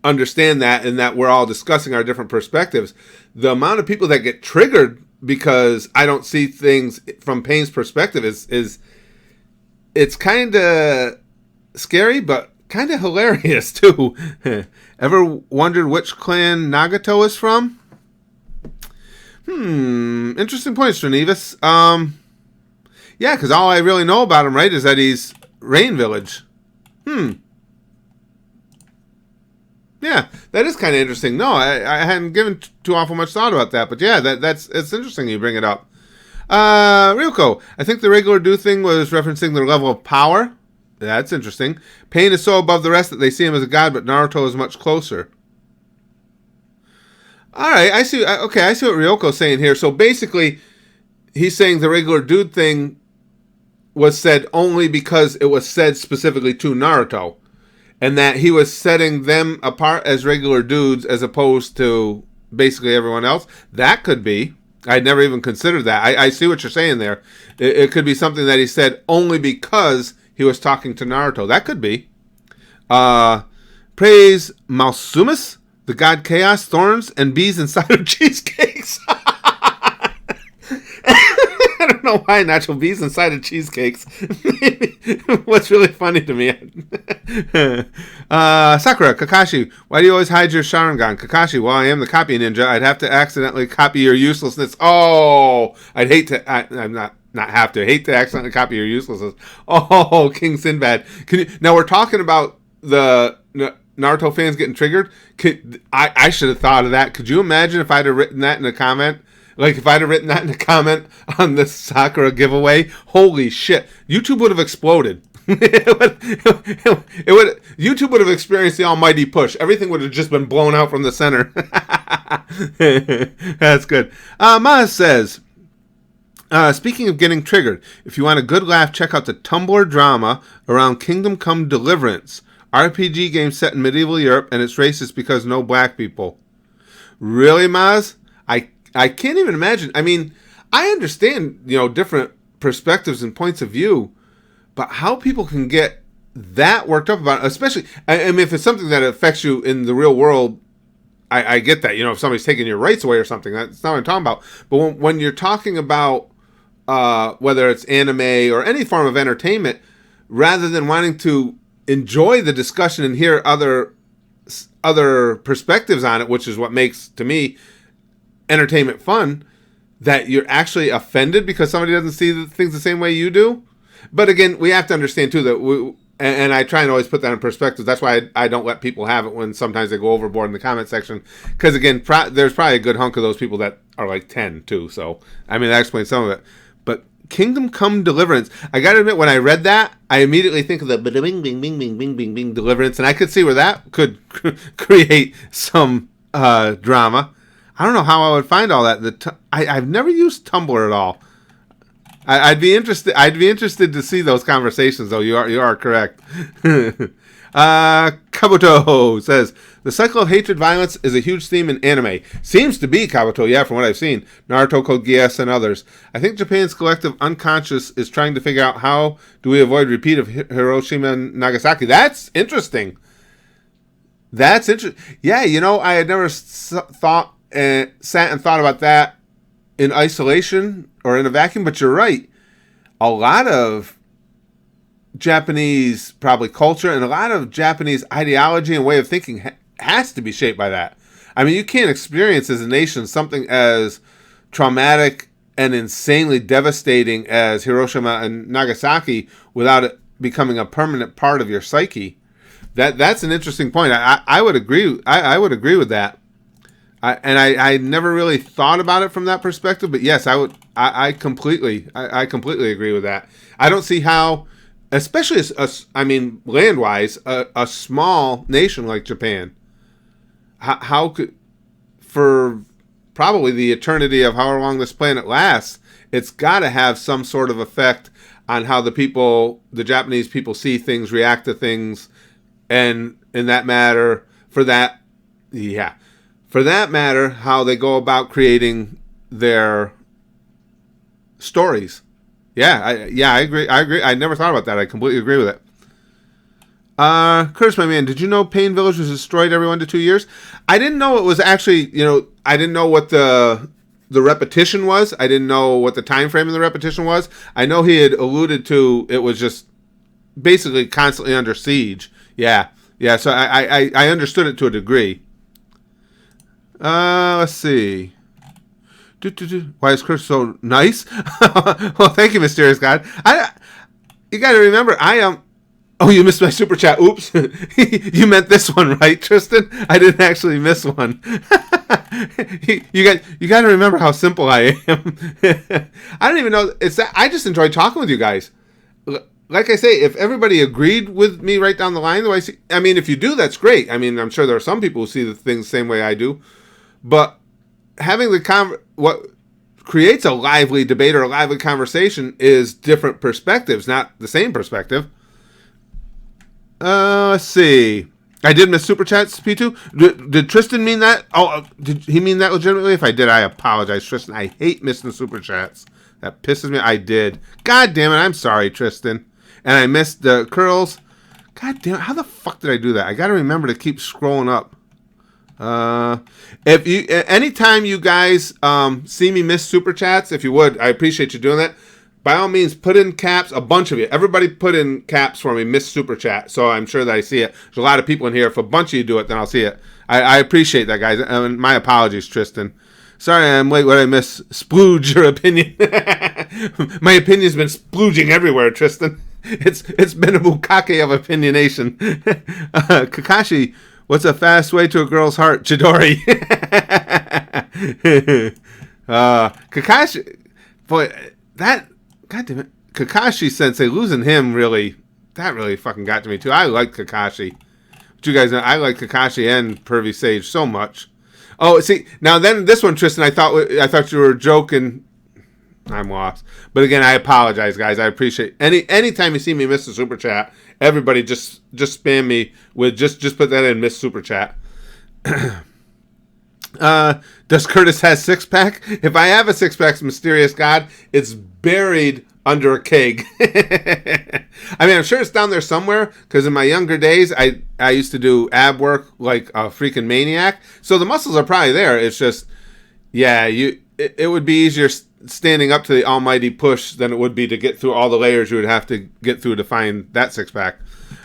understand that, and that we're all discussing our different perspectives. The amount of people that get triggered because I don't see things from Pain's perspective is it's kind of scary, but kind of hilarious too. Ever wondered which clan Nagato is from? Interesting point, Stranivis. Yeah, because all I really know about him, right, is that he's Rain Village. Yeah, that is kind of interesting. No, I hadn't given too awful much thought about that, but yeah, it's interesting you bring it up. Ryuko, I think the regular do thing was referencing their level of power. That's interesting. Pain is so above the rest that they see him as a god, but Naruto is much closer. All right, I see. Okay, I see what Ryoko's saying here. So basically, he's saying the regular dude thing was said only because it was said specifically to Naruto, and that he was setting them apart as regular dudes as opposed to basically everyone else. That could be. I'd never even considered that. I see what you're saying there. It could be something that he said only because he was talking to Naruto. That could be. Praise Malsumus, the god Chaos, thorns, and bees inside of cheesecakes. I don't know why natural bees inside of cheesecakes. What's really funny to me. Sakura, Kakashi, why do you always hide your Sharingan? Kakashi, well, I am the copy ninja. I'd have to accidentally copy your uselessness. Oh, I'd hate to. I'm not have to. Hate to accidentally copy your uselessness. Oh, King Sinbad. Now we're talking about the Naruto fans getting triggered. I should have thought of that. Could you imagine if I'd have written that in a comment? Like, if I'd have written that in a comment on the Sakura giveaway, holy shit, YouTube would have exploded. YouTube would have experienced the almighty push. Everything would have just been blown out from the center. That's good. Maz says, speaking of getting triggered, if you want a good laugh, check out the Tumblr drama around Kingdom Come Deliverance. RPG game set in medieval Europe, and it's racist because no black people. Really, Maz? I can't even imagine. I mean, I understand, different perspectives and points of view, but how people can get that worked up about it, especially, I mean, if it's something that affects you in the real world, I get that. If somebody's taking your rights away or something, that's not what I'm talking about. But when you're talking about whether it's anime or any form of entertainment, rather than wanting to enjoy the discussion and hear other perspectives on it, which is what makes, to me, entertainment fun, that you're actually offended because somebody doesn't see the things the same way you do. But again, we have to understand too that and I try and always put that in perspective. That's why I don't let people have it when sometimes they go overboard in the comment section. Because again, there's probably a good hunk of those people that are like 10 too. So, I mean, that explains some of it. But Kingdom Come Deliverance, I got to admit, when I read that, I immediately think of the bing, bing, bing, bing, bing, bing, bing, Deliverance. And I could see where that could create some drama. I don't know how I would find all that. I've never used Tumblr at all. I'd be interested. I'd be interested to see those conversations, though. You are correct. Kabuto says the cycle of hatred, violence is a huge theme in anime. Seems to be, Kabuto. Yeah, from what I've seen, Naruto, Code Geass, and others. I think Japan's collective unconscious is trying to figure out how do we avoid repeat of Hiroshima and Nagasaki. That's interesting. That's interesting. Yeah, I had never sat and thought about that in isolation or in a vacuum, but you're right. A lot of Japanese probably culture and a lot of Japanese ideology and way of thinking has to be shaped by that. I mean, you can't experience as a nation something as traumatic and insanely devastating as Hiroshima and Nagasaki without it becoming a permanent part of your psyche. That's an interesting point. I would agree. I would agree with that. I never really thought about it from that perspective, but yes, I would. I completely agree with that. I don't see how, especially land-wise, a small nation like Japan, how could, for probably the eternity of however long this planet lasts, it's got to have some sort of effect on how the Japanese people see things, react to things, and in that matter, for that matter, how they go about creating their stories. I agree. I never thought about that. I completely agree with it. Curtis, my man, did you know Pain Village was destroyed every 1 to 2 years? I didn't know it was actually, I didn't know what the repetition was. I didn't know what the time frame of the repetition was. I know he had alluded to it was just basically constantly under siege. Yeah. So I understood it to a degree. Let's see. Why is Chris so nice? Well, thank you, Mysterious God. You got to remember, Oh, you missed my super chat. Oops. You meant this one, right, Tristan? I didn't actually miss one. You got to remember how simple I am. I don't even know. It's that I just enjoy talking with you guys. Like I say, if everybody agreed with me right down the line, the way if you do, that's great. I mean, I'm sure there are some people who see the things the same way I do. But having what creates a lively debate or a lively conversation is different perspectives, not the same perspective. Let's see. I did miss super chats, P2. Did Tristan mean that? Oh, did he mean that legitimately? If I did, I apologize, Tristan. I hate missing the super chats. That pisses me. I did. God damn it. I'm sorry, Tristan. And I missed the curls. God damn it. How the fuck did I do that? I got to remember to keep scrolling up. Anytime you guys see me miss super chats, if you would, I appreciate you doing that. By all means, put in caps, a bunch of you. Everybody put in caps for me, miss super chat, so I'm sure that I see it. There's a lot of people in here. If a bunch of you do it, then I'll see it. I appreciate that, guys. My apologies, Tristan. Sorry I'm late. What I miss? Splooge your opinion. My opinion's been splooging everywhere, Tristan. It's been a bukkake of opinionation. Kakashi, what's a fast way to a girl's heart? Chidori. Kakashi, boy, that, goddamn it, Kakashi Sensei, losing him really fucking got to me too. I like Kakashi. But you guys know, I like Kakashi and Pervy Sage so much. Oh, see, now then this one, Tristan, I thought you were joking. I'm lost. But again, I apologize, guys. I appreciate anytime you see me miss a super chat, everybody just spam me with just put that in, miss super chat. Does Curtis has six pack? If I have a six pack, Mysterious God, it's buried under a keg. I mean, I'm sure it's down there somewhere, because in my younger days, I used to do ab work like a freaking maniac. So the muscles are probably there. It's just, yeah, it would be easier standing up to the almighty push than it would be to get through all the layers you would have to get through to find that six pack.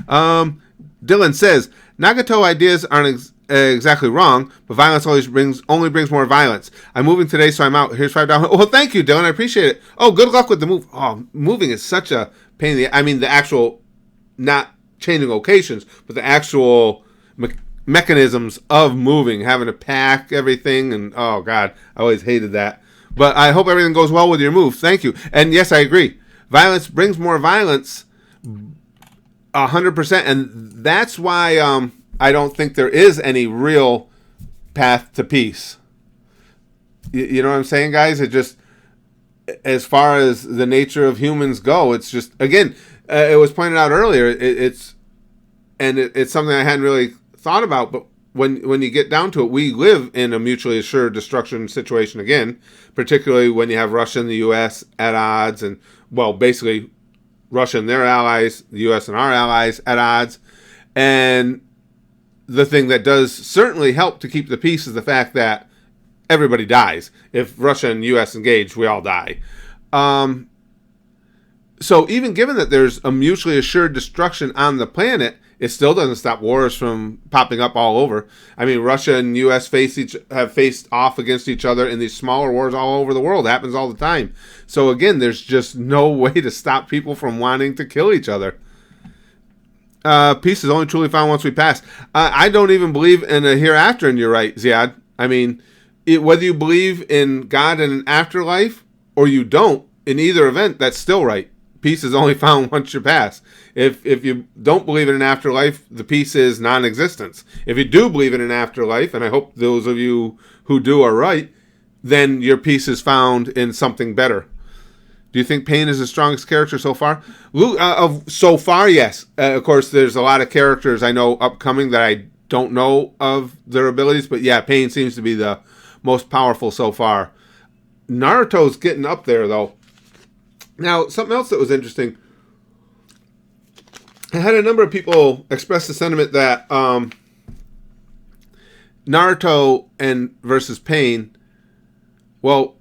Dylan says, Nagato ideas exactly wrong, but violence only brings more violence. I'm moving today, so I'm out. Here's $5. Well, thank you, Dylan. I appreciate it. Oh, good luck with the move. Oh, moving is such a pain in the... I mean, the actual... Not changing locations, but the actual mechanisms of moving, having to pack everything, and oh god, I always hated that. But I hope everything goes well with your move. Thank you. And yes, I agree. Violence brings more violence, 100%, and that's why I don't think there is any real path to peace. You know what I'm saying, guys? It just, as far as the nature of humans go, it's just, again, it was pointed out earlier, it's something I hadn't really thought about, but when you get down to it, we live in a mutually assured destruction situation again, particularly when you have Russia and the U.S. at odds, and, well, basically Russia and their allies, the U.S. and our allies at odds. And the thing that does certainly help to keep the peace is the fact that everybody dies. If Russia and U.S. engage, we all die. So even given that there's a mutually assured destruction on the planet, it still doesn't stop wars from popping up all over. I mean, Russia and U.S. have faced off against each other in these smaller wars all over the world. It happens all the time. So again, there's just no way to stop people from wanting to kill each other. Peace is only truly found once we pass. I don't even believe in a hereafter, and you're right, Ziad. I mean, whether you believe in God and an afterlife or you don't, in either event, that's still right. Peace is only found once you pass. If you don't believe in an afterlife, the peace is non-existence. If you do believe in an afterlife, and I hope those of you who do are right, then your peace is found in something better. Do you think Pain is the strongest character so far? So far, yes. Of course, there's a lot of characters I know upcoming that I don't know of their abilities, but yeah, Pain seems to be the most powerful so far. Naruto's getting up there, though. Now, something else that was interesting, I had a number of people express the sentiment that Naruto versus Pain, well,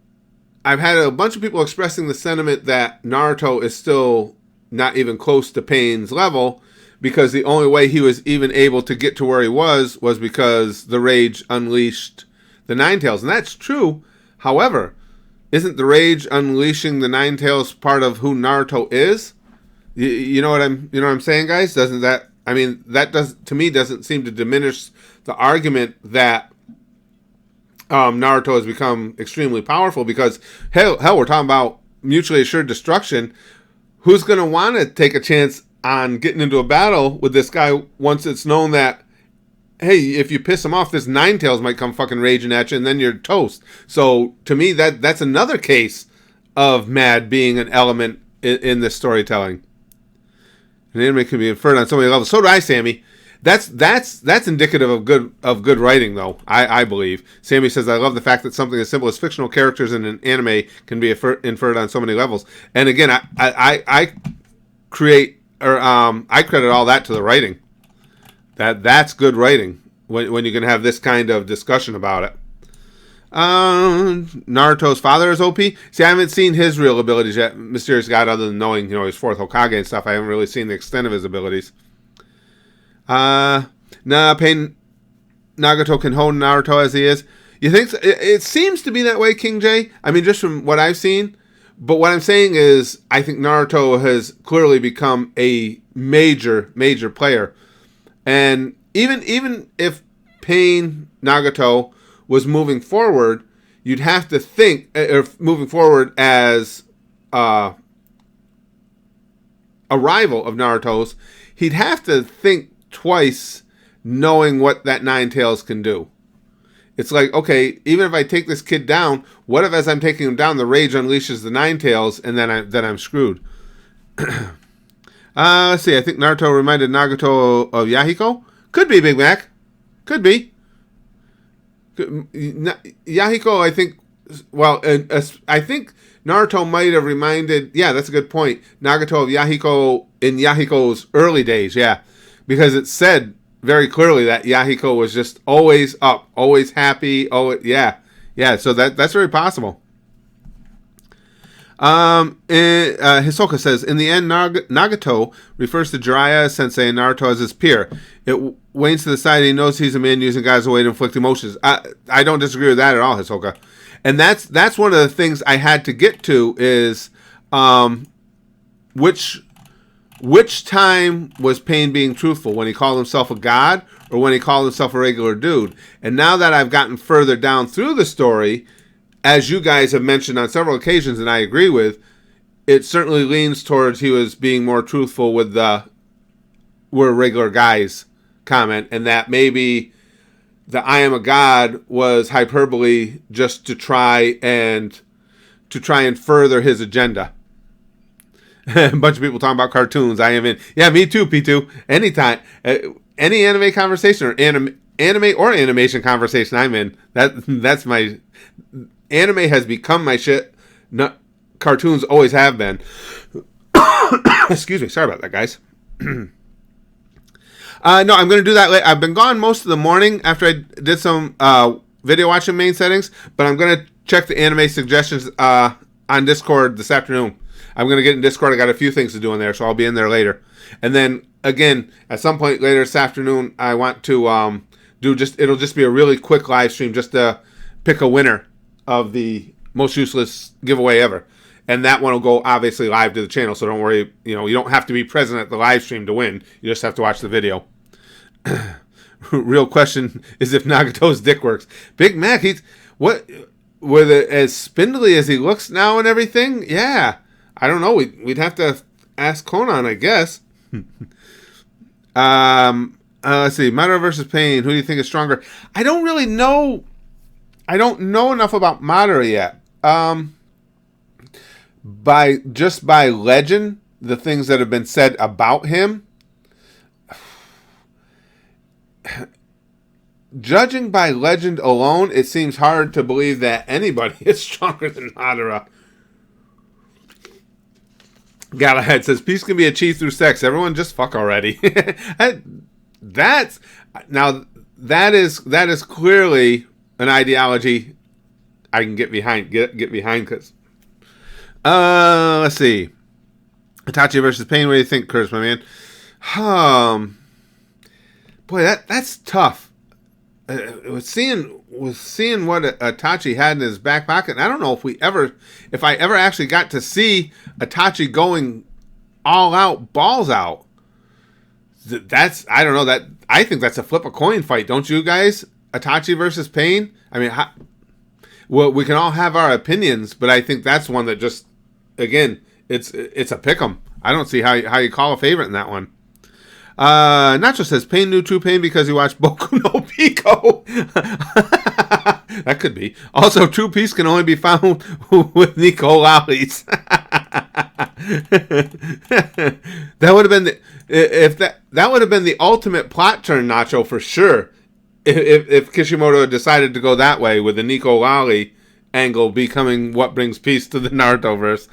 I've had a bunch of people expressing the sentiment that Naruto is still not even close to Pain's level, because the only way he was even able to get to where he was because the rage unleashed the Nine Tails. And that's true. However, isn't the rage unleashing the Nine Tails part of who Naruto is? You know what I'm saying, guys? Doesn't that, I mean, that doesn't seem to diminish the argument that Naruto has become extremely powerful, because hell, we're talking about mutually assured destruction. Who's going to want to take a chance on getting into a battle with this guy once it's known that, hey, if you piss him off, this Nine Tails might come fucking raging at you, and then you're toast. So to me, that's another case of mad being an element in this storytelling. An anime can be inferred on so many levels. So do I, Sammy. That's indicative of good writing, though. I believe. Sammy says, I love the fact that something as simple as fictional characters in an anime can be inferred on so many levels. And again, I credit all that to the writing. That's good writing when you can have this kind of discussion about it. Naruto's father is OP. See, I haven't seen his real abilities yet, Mysterious God, other than knowing, his fourth Hokage and stuff. I haven't really seen the extent of his abilities. Pain Nagato can hold Naruto as he is. You think so? It seems to be that way, King J. I mean, just from what I've seen. But what I'm saying is, I think Naruto has clearly become a major player. And even if Pain Nagato was moving forward, you'd have to think, moving forward as a rival of Naruto's, he'd have to think twice, knowing what that Nine Tails can do. It's like, okay, even if I take this kid down, what if as I'm taking him down, the rage unleashes the Nine Tails, and then I'm screwed? Let's see. I think Naruto reminded Nagato of Yahiko. Could be, Big Mac. Could be. Yahiko, I think. Well, I think Naruto might have reminded. Yeah, that's a good point. Nagato of Yahiko in Yahiko's early days. Yeah, because it said very clearly that Yahiko was just always up, always happy. Oh, yeah. So that's very possible. Hisoka says, in the end, Nagato refers to Jiraiya Sensei and Naruto as his peer. It wanes to the side. He knows he's a man using God's way to inflict emotions. I don't disagree with that at all, Hisoka. And that's one of the things I had to get to is which time was Pain being truthful, when he called himself a god or when he called himself a regular dude. And now that I've gotten further down through the story, as you guys have mentioned on several occasions, and I agree with, it certainly leans towards he was being more truthful with the "we're regular guys" comment, and that maybe the "I am a god" was hyperbole just to try and further his agenda. A bunch of people talking about cartoons. I am in. Yeah, me too, P2. Anytime, any anime conversation or anime or animation conversation, I'm in. That's my. Anime has become my shit. Cartoons always have been. Excuse me. Sorry about that, guys. No, I'm going to do that later. I've been gone most of the morning after I did some video watching main settings, but I'm going to check the anime suggestions on Discord this afternoon. I'm going to get in Discord. I got a few things to do in there, so I'll be in there later. And then, again, at some point later this afternoon, I want to it'll just be a really quick live stream just to pick a winner of the most useless giveaway ever. And that one will go obviously live to the channel, so don't worry. You don't have to be present at the live stream to win. You just have to watch the video. Real question is if Nagato's dick works. Big Mac, with it as spindly as he looks now and everything, yeah. I don't know. We'd have to ask Conan, I guess. Let's see. Madara versus Pain. Who do you think is stronger? I don't really know. I don't know enough about Madara yet. By legend, the things that have been said about him, judging by legend alone, it seems hard to believe that anybody is stronger than Madara. Galahad says, peace can be achieved through sex. Everyone just fuck already. That is clearly an ideology I can get behind. Get behind, because let's see. Itachi versus Pain. What do you think, Curtis, my man? Boy, that's tough. Was seeing what Itachi had in his back pocket. I don't know if I ever actually got to see Itachi going all out, balls out. I don't know, that I think that's a flip a coin fight, don't you guys? Itachi versus Pain. I mean, well, we can all have our opinions, but I think that's one that just, again, it's a pick'em. I don't see how you call a favorite in that one. Nacho says, Pain knew true pain because he watched Boku no Pico. That could be. Also, true peace can only be found with Nico Lollies. That would have been that would have been the ultimate plot turn, Nacho, for sure. If Kishimoto had decided to go that way with the Nico Lolly angle becoming what brings peace to the Naruto verse.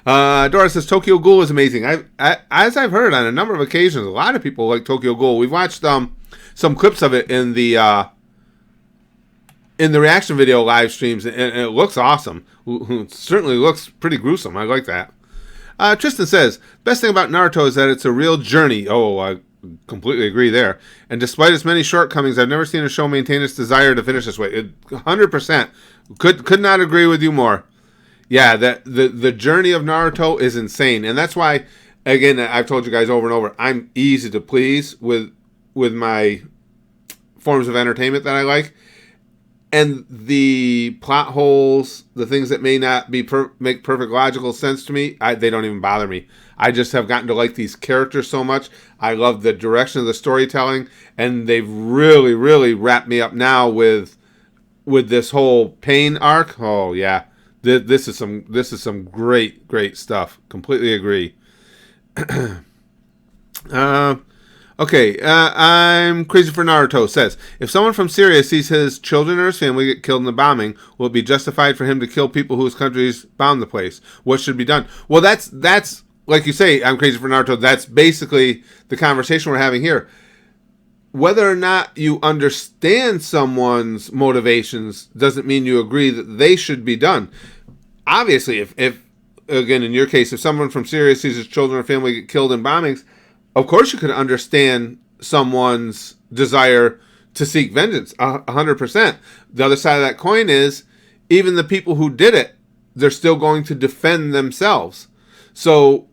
Dora says Tokyo Ghoul is amazing. As I've heard on a number of occasions, a lot of people like Tokyo Ghoul. We've watched some clips of it in the reaction video live streams, and it looks awesome. It certainly looks pretty gruesome. I like that. Tristan says, best thing about Naruto is that it's a real journey. Oh, I completely agree there. And despite its many shortcomings, I've never seen a show maintain its desire to finish this way. 100%. Could not agree with you more. Yeah, the journey of Naruto is insane. And that's why, again, I've told you guys over and over, I'm easy to please with my forms of entertainment that I like. And the plot holes, the things that may not make perfect logical sense to me, they don't even bother me. I just have gotten to like these characters so much. I love the direction of the storytelling, and they've really, really wrapped me up now with this whole Pain arc. Oh yeah, this is some great stuff. Completely agree. Okay, I'm crazy for Naruto says, if someone from Syria sees his children or his family get killed in the bombing, will it be justified for him to kill people whose countries bombed the place? What should be done? Well, that's like you say, I'm crazy for Naruto. That's basically the conversation we're having here. Whether or not you understand someone's motivations doesn't mean you agree that they should be done. obviously, if again, in your case, if someone from Syria sees his children or family get killed in bombings, of course you could understand someone's desire to seek vengeance, 100%. The other side of that coin is, even the people who did it, they're still going to defend themselves. So,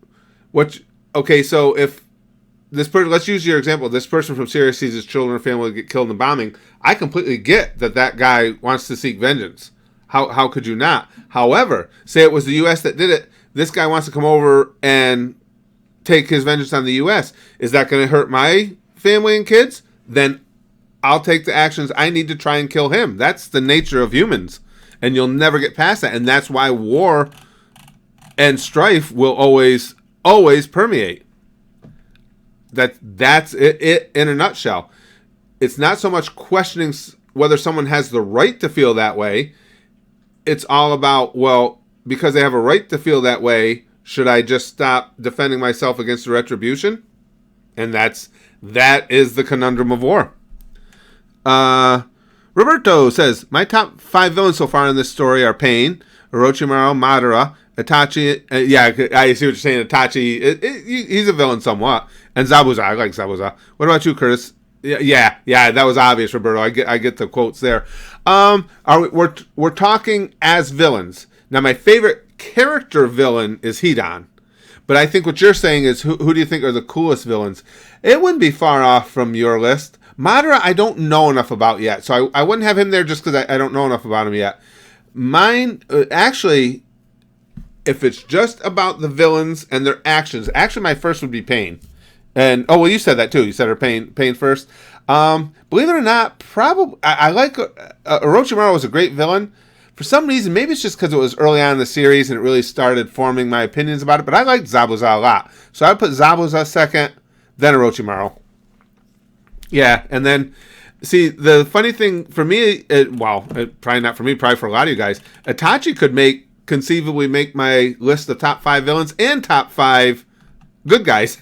so if this person, let's use your example, this person from Syria sees his children or family get killed in bombing, I completely get that guy wants to seek vengeance. How could you not? However, say it was the U.S. that did it, this guy wants to come over and take his vengeance on the U.S. Is that going to hurt my family and kids? Then I'll take the actions I need to try and kill him. That's the nature of humans. And you'll never get past that. And that's why war and strife will always permeate. That's it in a nutshell. It's not so much questioning whether someone has the right to feel that way. It's all about, well, because they have a right to feel that way, should I just stop defending myself against the retribution? And that is the conundrum of war. Roberto says, my top 5 villains so far in this story are Pain, Orochimaru, Madara, Itachi. Yeah, I see what you're saying. Itachi, he's a villain somewhat. And Zabuza, I like Zabuza. What about you, Curtis? Yeah, that was obvious, Roberto. I get the quotes there. We're talking as villains. Now, my favorite character villain is Hidan. But I think what you're saying is, who do you think are the coolest villains? It wouldn't be far off from your list. Madara, I don't know enough about yet. So I wouldn't have him there just because I don't know enough about him yet. Mine, actually, if it's just about the villains and their actions, actually my first would be Pain. And, you said that too. You said her Pain first. Believe it or not, probably, I like, Orochimaru was a great villain. For some reason, maybe it's just because it was early on in the series and it really started forming my opinions about it, but I liked Zabuza a lot. So I put Zabuza second, then Orochimaru. Yeah, and then, see, the funny thing for me, probably not for me, probably for a lot of you guys, Itachi could conceivably make my list of top 5 villains and top 5 good guys.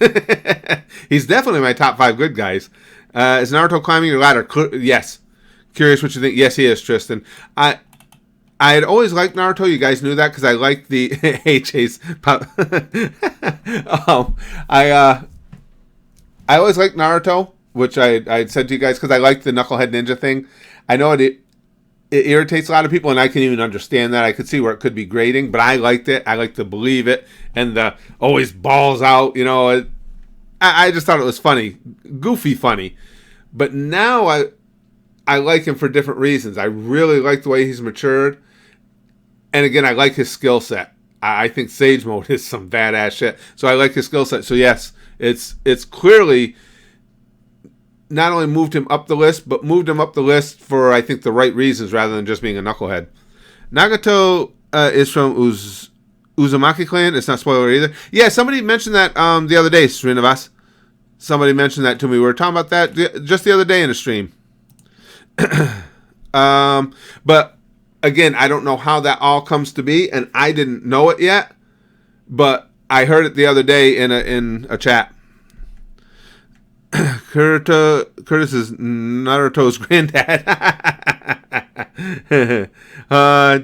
He's definitely my top 5 good guys. Is Naruto climbing your ladder? Yes. Curious what you think. Yes, he is, Tristan. I had always liked Naruto. You guys knew that because I liked the hey Chase. I always liked Naruto, which I said to you guys because I liked the Knucklehead Ninja thing. I know it irritates a lot of people, and I can even understand that. I could see where it could be grating, but I liked it. I like to believe it, and the always balls out. I just thought it was funny, goofy funny. But now I like him for different reasons. I really like the way he's matured. And again, I like his skill set. I think Sage Mode is some badass shit. So I like his skill set. So yes, it's clearly not only moved him up the list, but moved him up the list for, I think, the right reasons rather than just being a knucklehead. Nagato is from Uzumaki clan. It's not spoiler either. Yeah, somebody mentioned that the other day, Srinivas. Somebody mentioned that to me. We were talking about that just the other day in a stream. But again, I don't know how that all comes to be, and I didn't know it yet, but I heard it the other day in a chat. Curtis is Naruto's granddad.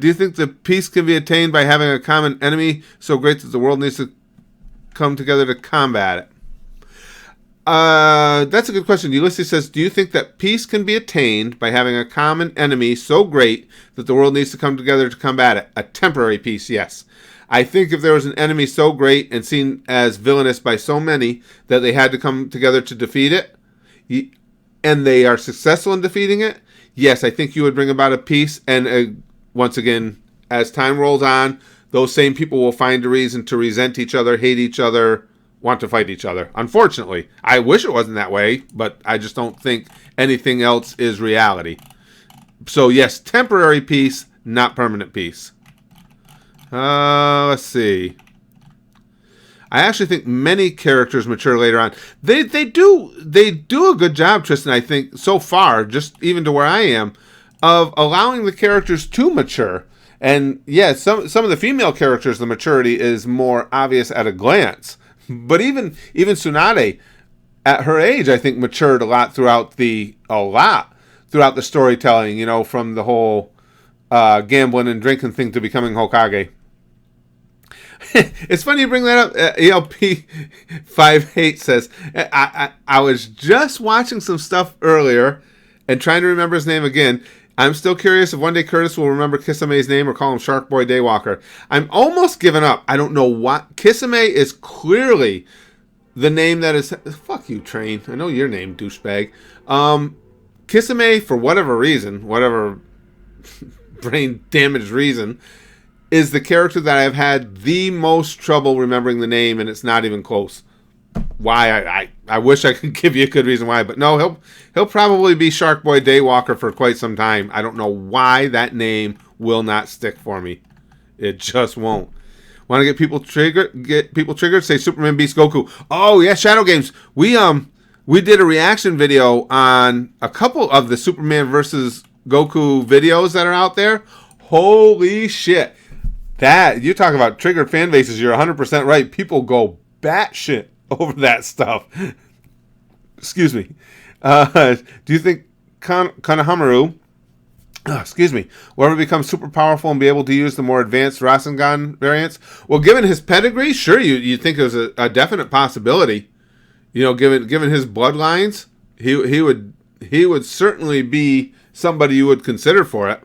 Do you think the peace can be attained by having a common enemy so great that the world needs to come together to combat it? That's a good question. Ulysses says, do you think that peace can be attained by having a common enemy so great that the world needs to come together to combat it? A temporary peace, yes. I think if there was an enemy so great and seen as villainous by so many that they had to come together to defeat it, and they are successful in defeating it, yes, I think you would bring about a peace. And once again, as time rolls on, those same people will find a reason to resent each other, hate each other, want to fight each other. Unfortunately, I wish it wasn't that way, but I just don't think anything else is reality. So yes, temporary peace, not permanent peace. Let's see. I actually think many characters mature later on. They do a good job, Tristan, I think, so far, just even to where I am, of allowing the characters to mature. And yeah, some of the female characters, the maturity is more obvious at a glance. But even Tsunade, at her age, I think matured a lot throughout the storytelling. From the whole gambling and drinking thing to becoming Hokage. It's funny you bring that up. ELP58 says, I was just watching some stuff earlier and trying to remember his name again. I'm still curious if one day Curtis will remember Kisame's name or call him Shark Boy Daywalker. I'm almost given up. I don't know what. Kisame is clearly the name that is... Fuck you, Train. I know your name, douchebag. Kisame, for whatever reason, whatever brain damaged reason, is the character that I've had the most trouble remembering the name, and it's not even close. Why? I wish I could give you a good reason why, but no, he'll probably be Shark Boy Daywalker for quite some time. I don't know why that name will not stick for me. It just won't. Want to get people triggered? Say Superman beats Goku. Oh yeah, Shadow Games. We did a reaction video on a couple of the Superman versus Goku videos that are out there. Holy shit. That, you talk about triggered fan bases, you're 100% right. People go batshit over that stuff. Excuse me. Do you think Konohamaru, will ever become super powerful and be able to use the more advanced Rasengan variants? Well, given his pedigree, sure, you think it was a definite possibility. You know, given his bloodlines, he would certainly be somebody you would consider for it.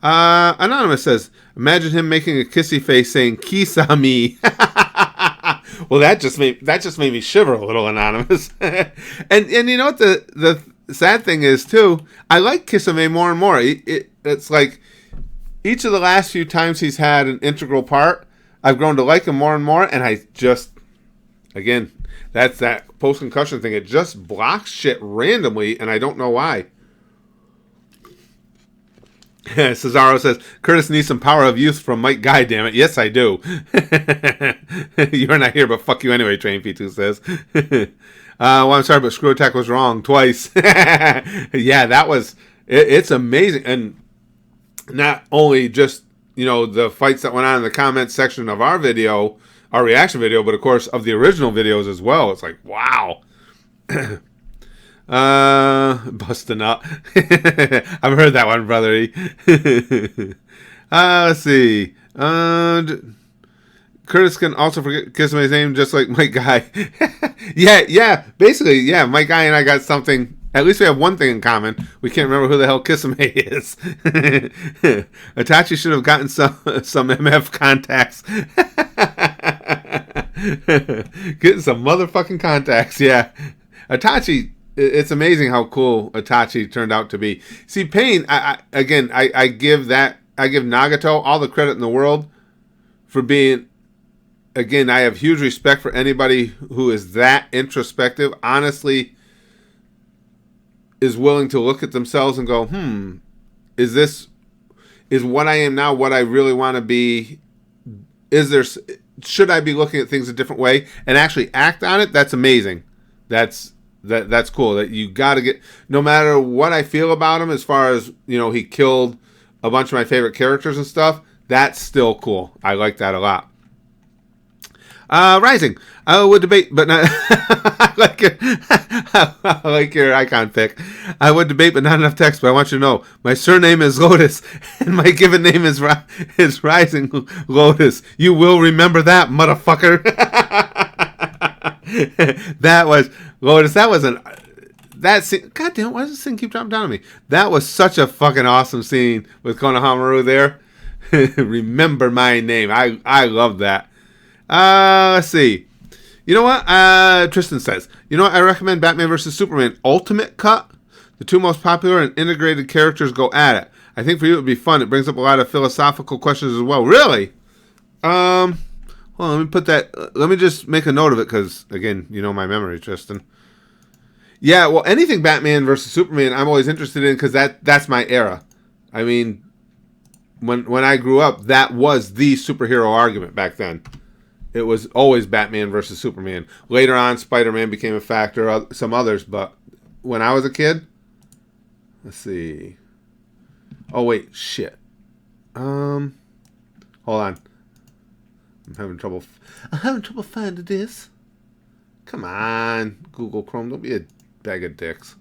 Anonymous says, imagine him making a kissy face saying "Kisame." Well, that just made me shiver a little, Anonymous. and you know what the sad thing is too? I like Kisame more and more. It's like each of the last few times he's had an integral part, I've grown to like him more and more. And I just, again, that's that post-concussion thing. It just blocks shit randomly, and I don't know why. Cesaro says, Curtis needs some power of youth from Mike Guy, damn it. Yes, I do. You're not here, but fuck you anyway, Train P2 says. Well, I'm sorry, but Screw Attack was wrong twice. Yeah, that was... It's amazing. And not only just, you know, the fights that went on in the comments section of our video, our reaction video, but of course of the original videos as well. It's like, wow. Busting up. I've heard that one, brother. Let's see. Curtis can also forget Kisame's name just like Mike Guy. yeah. Basically, yeah. Mike Guy and I got something. At least we have one thing in common. We can't remember who the hell Kisame is. Itachi should have gotten some MF contacts. Getting some motherfucking contacts, yeah. Itachi, it's amazing how cool Itachi turned out to be. See, Pain, I give Nagato all the credit in the world for being, again, I have huge respect for anybody who is that introspective, honestly is willing to look at themselves and go, is what I am now what I really want to be? Should I be looking at things a different way and actually act on it? That's amazing. That's cool. That you got to get, no matter what I feel about him, as far as, you know, he killed a bunch of my favorite characters and stuff. That's still cool. I like that a lot. Rising. I would debate, but not. I like your icon pick. I would debate, but not enough text. But I want you to know my surname is Lotus, and my given name is Rising Lotus. You will remember that, motherfucker. That was Lotus. That scene. God damn! Why does this thing keep dropping down on me? That was such a fucking awesome scene with Konohamaru there. Remember my name. I love that. Let's see. You know what? Tristan says, you know what? I recommend Batman vs. Superman Ultimate Cut. The two most popular and integrated characters go at it. I think for you it would be fun. It brings up a lot of philosophical questions as well. Really? Well, let me put that. Let me just make a note of it because, again, you know my memory, Tristan. Yeah, well, anything Batman versus Superman, I'm always interested in because that's my era. I mean, when I grew up, that was the superhero argument back then. It was always Batman versus Superman. Later on, Spider-Man became a factor, some others, but when I was a kid, let's see. Oh, wait, shit. Hold on. I'm having trouble finding this. Come on, Google Chrome. Don't be a bag of dicks.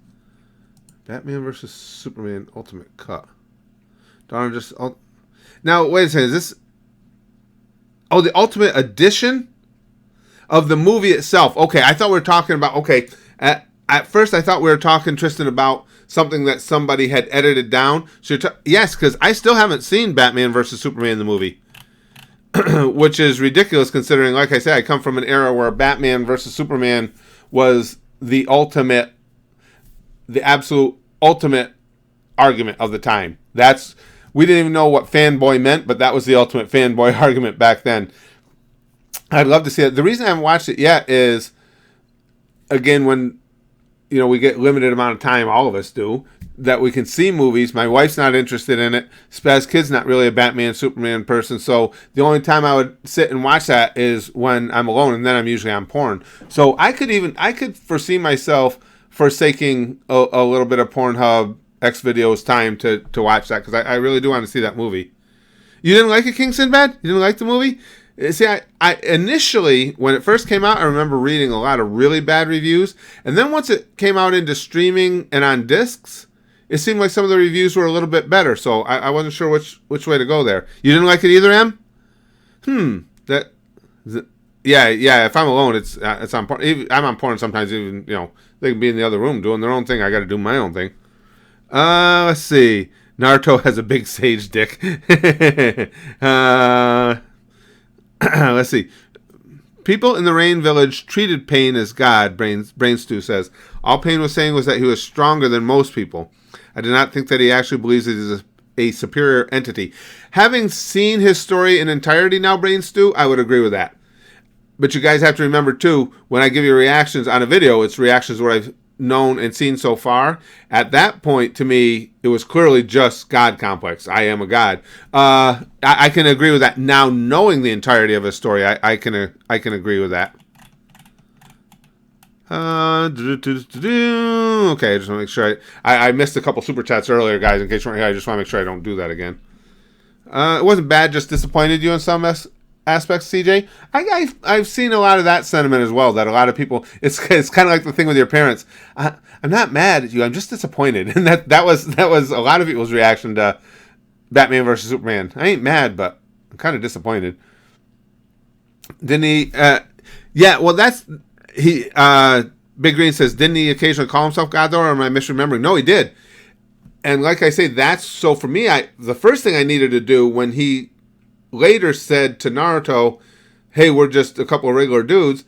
Batman versus Superman Ultimate Cut. Darn, just... Now, wait a second. Is this... Oh, the Ultimate Edition of the movie itself. Okay, I thought we were talking about. Okay, at first I thought we were talking, Tristan, about something that somebody had edited down. So yes, because I still haven't seen Batman versus Superman the movie, which is ridiculous considering, like I said, I come from an era where Batman versus Superman was the absolute ultimate argument of the time. We didn't even know what fanboy meant, but that was the ultimate fanboy argument back then. I'd love to see it. The reason I haven't watched it yet is, again, when we get limited amount of time, all of us do, that we can see movies. My wife's not interested in it. Spaz Kid's not really a Batman, Superman person, so the only time I would sit and watch that is when I'm alone, and then I'm usually on porn. So I could foresee myself forsaking a little bit of Pornhub X videos time to watch that, because I really do want to see that movie. You didn't like it, King Sinbad? You didn't like the movie? See, I initially, when it first came out, I remember reading a lot of really bad reviews, and then once it came out into streaming and on discs, it seemed like some of the reviews were a little bit better, so I wasn't sure which way to go there. You didn't like it either, Em? Yeah, if I'm alone, it's on porn. I'm on porn sometimes, even, they can be in the other room doing their own thing. I got to do my own thing. Let's see. Naruto has a big sage dick. Let's see. People in the Rain Village treated Pain as God, Brainstew says. All Pain was saying was that he was stronger than most people. I do not think that he actually believes that he's a superior entity. Having seen his story in entirety now, Brainstew, I would agree with that. But you guys have to remember, too, when I give you reactions on a video, it's reactions what I've known and seen so far. At that point, to me, it was clearly just God complex. I am a god. I can agree with that. Now, knowing the entirety of his story, I can agree with that. Okay, I just want to make sure I missed a couple super chats earlier, guys. In case you weren't here, I just want to make sure I don't do that again. It wasn't bad, just disappointed you in some aspects, CJ. I've seen a lot of that sentiment as well. That a lot of people, it's kind of like the thing with your parents. I'm not mad at you. I'm just disappointed, and that was a lot of people's reaction to Batman versus Superman. I ain't mad, but I'm kind of disappointed. Didn't he? Yeah. Well, that's he. Big Green says, didn't he occasionally call himself God though, or am I misremembering? No, he did. And like I say, that's so for me. The first thing I needed to do when he later said to Naruto, hey, we're just a couple of regular dudes,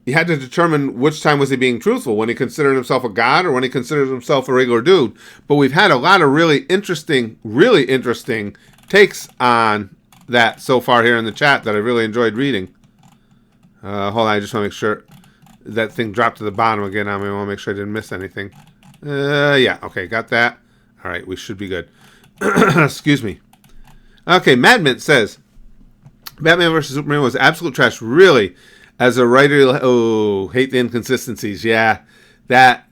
he had to determine which time was he being truthful, when he considered himself a god or when he considered himself a regular dude. But we've had a lot of really interesting takes on that so far here in the chat that I really enjoyed reading. Hold on, I just want to make sure that thing dropped to the bottom again. I want to make sure I didn't miss anything. Yeah, okay, got that. All right, we should be good. Excuse me. Okay, Madmint says, Batman vs. Superman was absolute trash. Really? As a writer, hate the inconsistencies. Yeah, that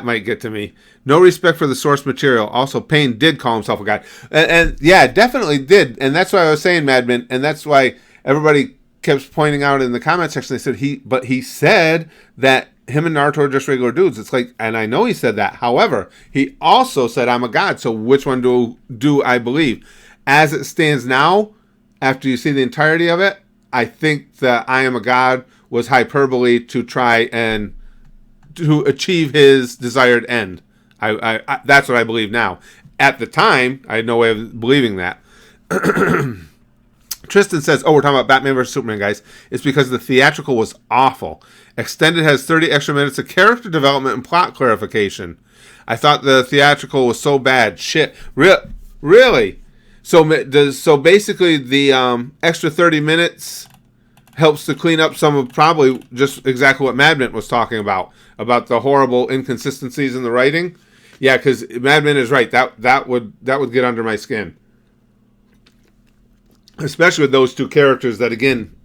might get to me. No respect for the source material. Also, Payne did call himself a god. And yeah, definitely did. And that's why I was saying, Madmint, and that's why everybody kept pointing out in the comment section, they said he said that him and Naruto are just regular dudes. It's like, and I know he said that. However, he also said, I'm a god. So which one do I believe? As it stands now, after you see the entirety of it, I think that I am a god was hyperbole to try and to achieve his desired end. I that's what I believe now. At the time, I had no way of believing that. Tristan says, we're talking about Batman vs. Superman, guys. It's because the theatrical was awful. Extended has 30 extra minutes of character development and plot clarification. I thought the theatrical was so bad. Shit. Really? So basically the extra 30 minutes helps to clean up some of probably just exactly what Madmint was talking about the horrible inconsistencies in the writing. Yeah, because Madmint is right. That would get under my skin. Especially with those two characters that, again,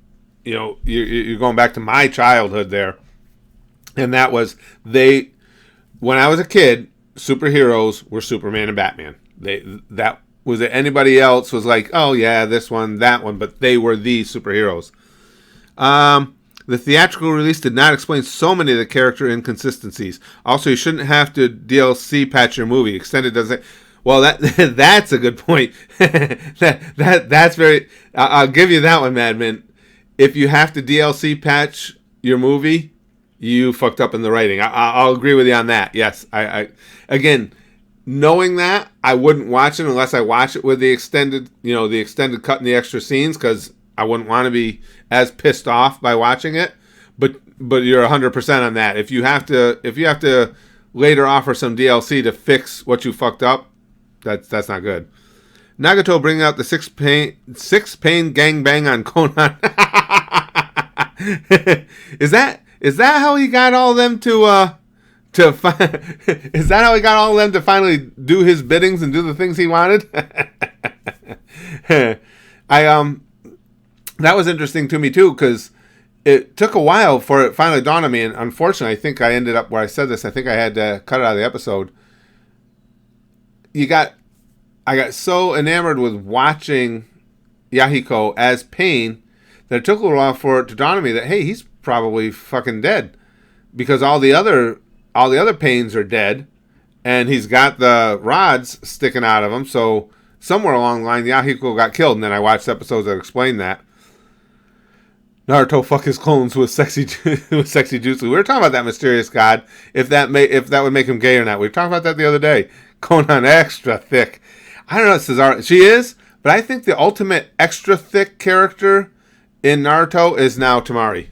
you're going back to my childhood there. And that was, when I was a kid, superheroes were Superman and Batman. That was it. Anybody else was like, oh yeah, this one, that one, but they were the superheroes. The theatrical release did not explain so many of the character inconsistencies. Also, you shouldn't have to DLC patch your movie. Extended doesn't. Well, that's a good point. that's very. I'll give you that one, Madman. if you have to DLC patch your movie, you fucked up in the writing. I'll agree with you on that. Yes, I again, knowing that, I wouldn't watch it unless I watch it with the extended cut and the extra scenes, because I wouldn't want to be as pissed off by watching it. But you're 100% on that. If you have to later offer some DLC to fix what you fucked up, that's not good. Nagato bringing out the six pain gangbang on Conan. Is that how he got all them to is that how he got all of them to finally do his biddings and do the things he wanted? That was interesting to me too, because it took a while for it finally dawned on me, and unfortunately, I think I ended up where I said this. I think I had to cut it out of the episode. I got so enamored with watching Yahiko as Pain that it took a little while for it to dawn on me that, hey, he's probably fucking dead, because all the other Pains are dead, and he's got the rods sticking out of him. So somewhere along the line, Yahiko got killed, and then I watched episodes that explained that. Naruto fuck his clones with sexy jutsu. We were talking about that mysterious god, if that would make him gay or not. We talked about that the other day. Conan extra thick. I don't know, Cesar. She is, but I think the ultimate extra thick character in Naruto is now Tamari.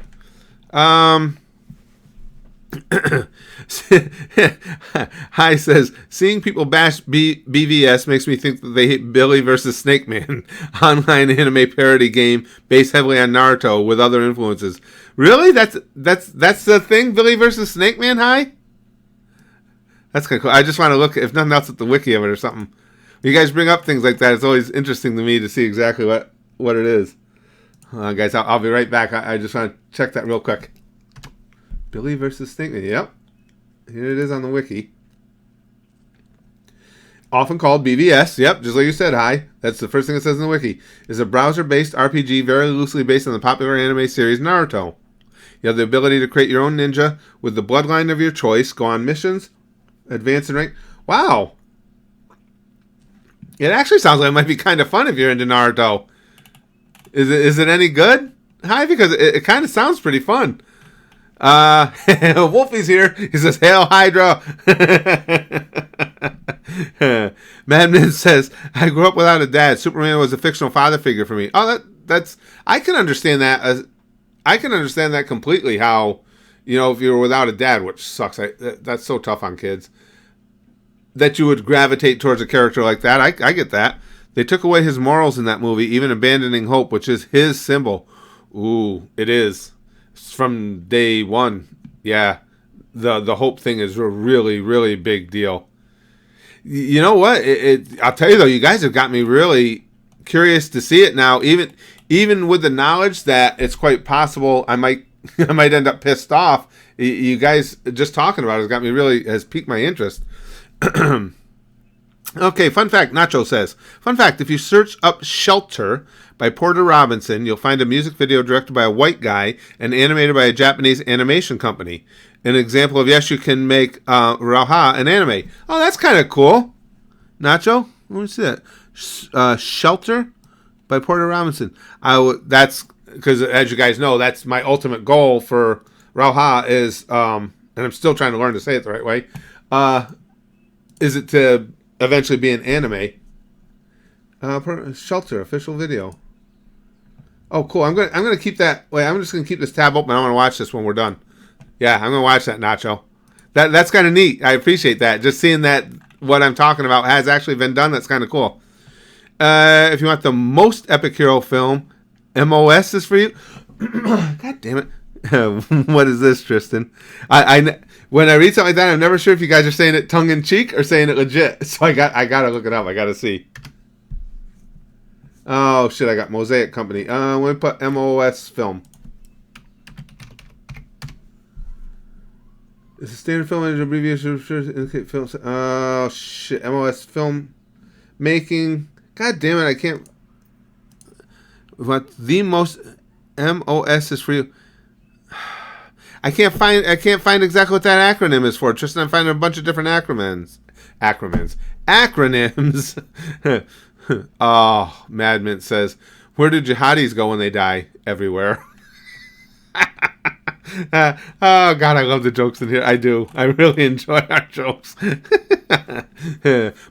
Hi says, seeing people bash BVS makes me think that they hate Billy versus Snake Man, online anime parody game based heavily on Naruto with other influences. Really? That's the thing, Billy versus Snake Man? Hi? That's kind of cool. I just want to look, if nothing else, at the wiki of it or something. When you guys bring up things like that, it's always interesting to me to see exactly what it is. Guys, I'll be right back. I just want to check that real quick. Billy versus Snake Man. Yep. Here it is on the wiki. Often called BVS. Yep, just like you said, hi. That's the first thing it says in the wiki. Is a browser-based RPG very loosely based on the popular anime series Naruto. You have the ability to create your own ninja with the bloodline of your choice, go on missions, advance in rank. Wow. It actually sounds like it might be kind of fun if you're into Naruto. Is it any good? Hi, because it kind of sounds pretty fun. Wolfie's here. He says, "Hail Hydra." Madman says, "I grew up without a dad. Superman was a fictional father figure for me." Oh, that's I can understand that. I can understand that completely. How, if you were without a dad, which sucks. That's so tough on kids. That you would gravitate towards a character like that. I get that. They took away his morals in that movie, even abandoning hope, which is his symbol. Ooh, it is. From day one. Yeah. The hope thing is a really, really big deal. You know what? I'll tell you though, you guys have got me really curious to see it now, even with the knowledge that it's quite possible I might end up pissed off. You guys just talking about it has piqued my interest. Okay, fun fact, Nacho says. Fun fact, if you search up Shelter by Porter Robinson, you'll find a music video directed by a white guy and animated by a Japanese animation company. An example of, yes, you can make Rauha an anime. Oh, that's kind of cool. Nacho, let me see that. Shelter by Porter Robinson. That's because, as you guys know, that's my ultimate goal for Rauha is, and I'm still trying to learn to say it the right way, is it to eventually be an anime. Shelter official video. Oh, cool. I'm gonna keep that. Wait, I'm just gonna keep this tab open. I want to watch this when we're done. Yeah, I'm gonna watch that, Nacho. That's kind of neat. I appreciate that. Just seeing that what I'm talking about has actually been done. That's kind of cool. If you want the most epic hero film, MOS is for you. God damn it. What is this, Tristan? When I read something like that, I'm never sure if you guys are saying it tongue in cheek or saying it legit. So I gotta look it up. I gotta see. Oh shit! I got Mosaic Company. I'm gonna put MOS film. It's a standard film and abbreviation indicate film. Oh shit! MOS film making. God damn it! I can't. What the most MOS is for you? I can't find exactly what that acronym is for. Tristan, I'm finding a bunch of different acronyms. Oh, Madmint says, where do jihadis go when they die? Everywhere. Oh God, I love the jokes in here. I do. I really enjoy our jokes.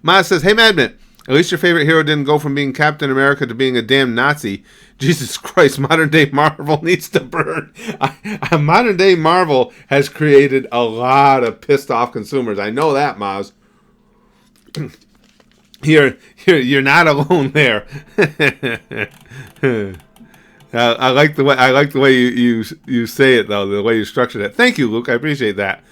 Ma says, "Hey, Madman. At least your favorite hero didn't go from being Captain America to being a damn Nazi. Jesus Christ, modern day Marvel needs to burn." Modern day Marvel has created a lot of pissed off consumers. I know that, Maz. You're not alone there. I like the way you say it though, the way you structured it. Thank you, Luke. I appreciate that.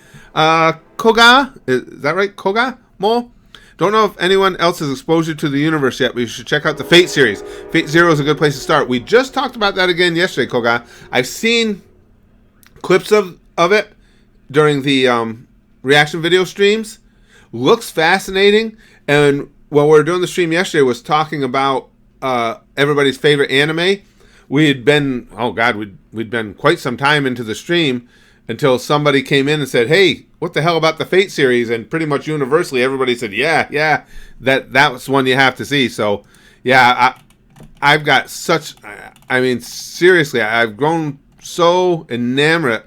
Koga, is that right? Koga Mo? Don't know if anyone else has exposed you to the universe yet, but you should check out the Fate series. Fate Zero is a good place to start. We just talked about that again yesterday, Koga. I've seen clips of it during the reaction video streams. Looks fascinating. And when we were doing the stream yesterday, was talking about everybody's favorite anime. We had been, we'd been quite some time into the stream until somebody came in and said, "Hey, what the hell about the Fate series?" And pretty much universally, everybody said, yeah, that was one you have to see. So, yeah, I've got such, I mean, seriously, I've grown so enamored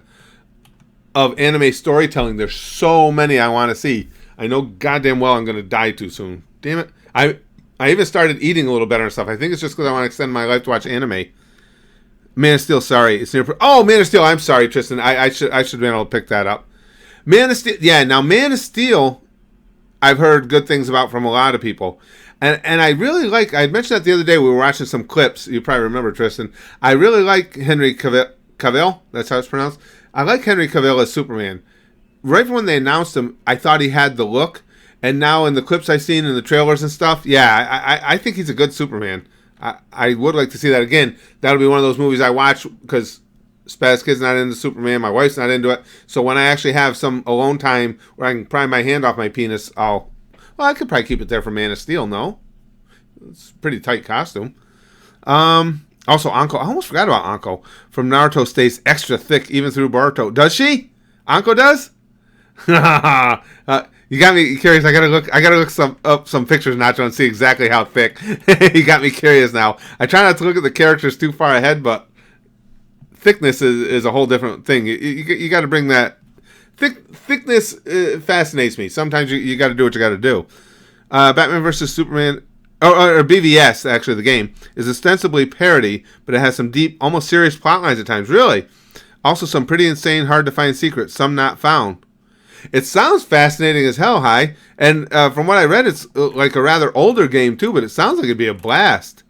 of anime storytelling. There's so many I want to see. I know goddamn well I'm going to die too soon. Damn it. I even started eating a little better and stuff. I think it's just because I want to extend my life to watch anime. Man of Steel, sorry. It's near. Oh, Man of Steel. I'm sorry, Tristan. I should have been able to pick that up. Man of Steel. Yeah, now Man of Steel, I've heard good things about from a lot of people. And I really like, I mentioned that the other day, we were watching some clips. You probably remember, Tristan. I really like Henry Cavill. That's how it's pronounced. I like Henry Cavill as Superman. Right when they announced him, I thought he had the look. And now in the clips I've seen in the trailers and stuff, yeah, I think he's a good Superman. I would like to see that again. That'll be one of those movies I watch because Spaz Kid's not into Superman. My wife's not into it. So when I actually have some alone time where I can pry my hand off my penis, I could probably keep it there for Man of Steel, no? It's a pretty tight costume. Also, Anko. I almost forgot about Anko. From Naruto stays extra thick even through Boruto. Does she? Anko does? You got me curious. I gotta look up some pictures, Nacho, and see exactly how thick. You got me curious now. I try not to look at the characters too far ahead, but thickness is a whole different thing. You got to bring that thickness. Fascinates me. Sometimes you got to do what you got to do. Batman vs Superman, or BVS, actually the game is ostensibly parody, but it has some deep, almost serious plot lines at times. Really, also some pretty insane, hard to find secrets. Some not found. It sounds fascinating as hell, Hi. And from what I read, it's like a rather older game, too, but it sounds like it'd be a blast.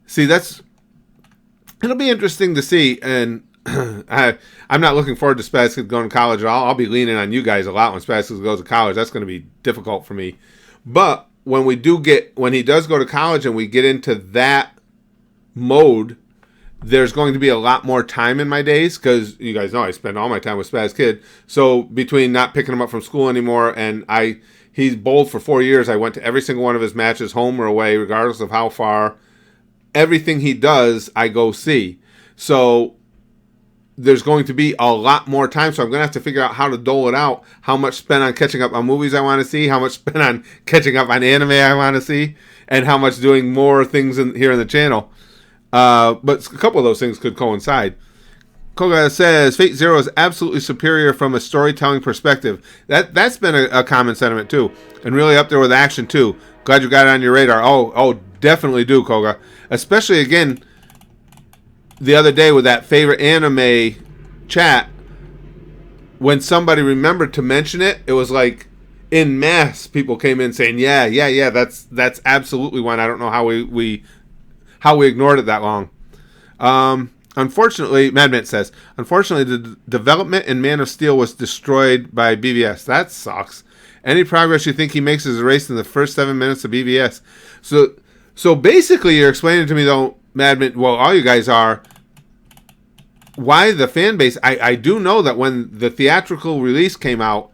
See, it'll be interesting to see, and I'm not looking forward to Spaz Kid going to college at all. I'll be leaning on you guys a lot when Spaz Kid goes to college. That's going to be difficult for me. But when he does go to college and we get into that mode, there's going to be a lot more time in my days because you guys know I spend all my time with Spaz Kid. So between not picking him up from school anymore and he's bowled for 4 years. I went to every single one of his matches, home or away, regardless of how far. Everything he does, I go see. So there's going to be a lot more time. So I'm going to have to figure out how to dole it out. How much spent on catching up on movies I want to see. How much spent on catching up on anime I want to see. And how much doing more things here in the channel. But a couple of those things could coincide. Koga says Fate Zero is absolutely superior from a storytelling perspective. That's been a common sentiment too, and really up there with action too. Glad you got it on your radar. Oh, definitely do, Koga. Especially again the other day with that favorite anime chat. When somebody remembered to mention it, it was like in mass people came in saying, yeah, that's absolutely one. I don't know how we ignored it that long. Unfortunately, Madman says, the development in Man of Steel was destroyed by BVS. That sucks. Any progress you think he makes is erased in the first 7 minutes of BVS. So basically, you're explaining to me, though, Madman, well, all you guys are, why the fan base. I do know that when the theatrical release came out,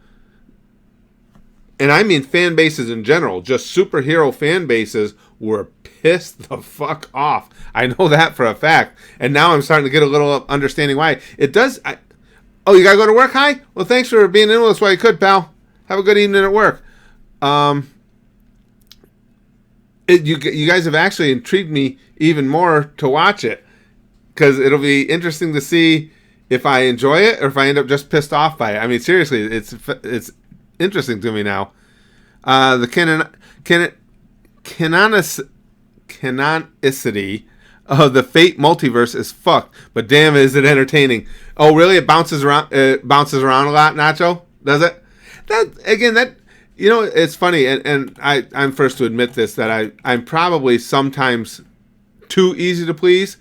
and I mean fan bases in general, just superhero fan bases were pissed the fuck off. I know that for a fact. And now I'm starting to get a little understanding why. It does... you gotta go to work, Hi? Well, thanks for being in with us while you could, pal. Have a good evening at work. You guys have actually intrigued me even more to watch it. Because it'll be interesting to see if I enjoy it or if I end up just pissed off by it. I mean, seriously, it's interesting to me now. The canonicity of the Fate multiverse is fucked, but damn, is it entertaining? Oh, really? It bounces around. It bounces around a lot, Nacho. Does it? That it's funny, and I'm first to admit this, that I'm probably sometimes too easy to please.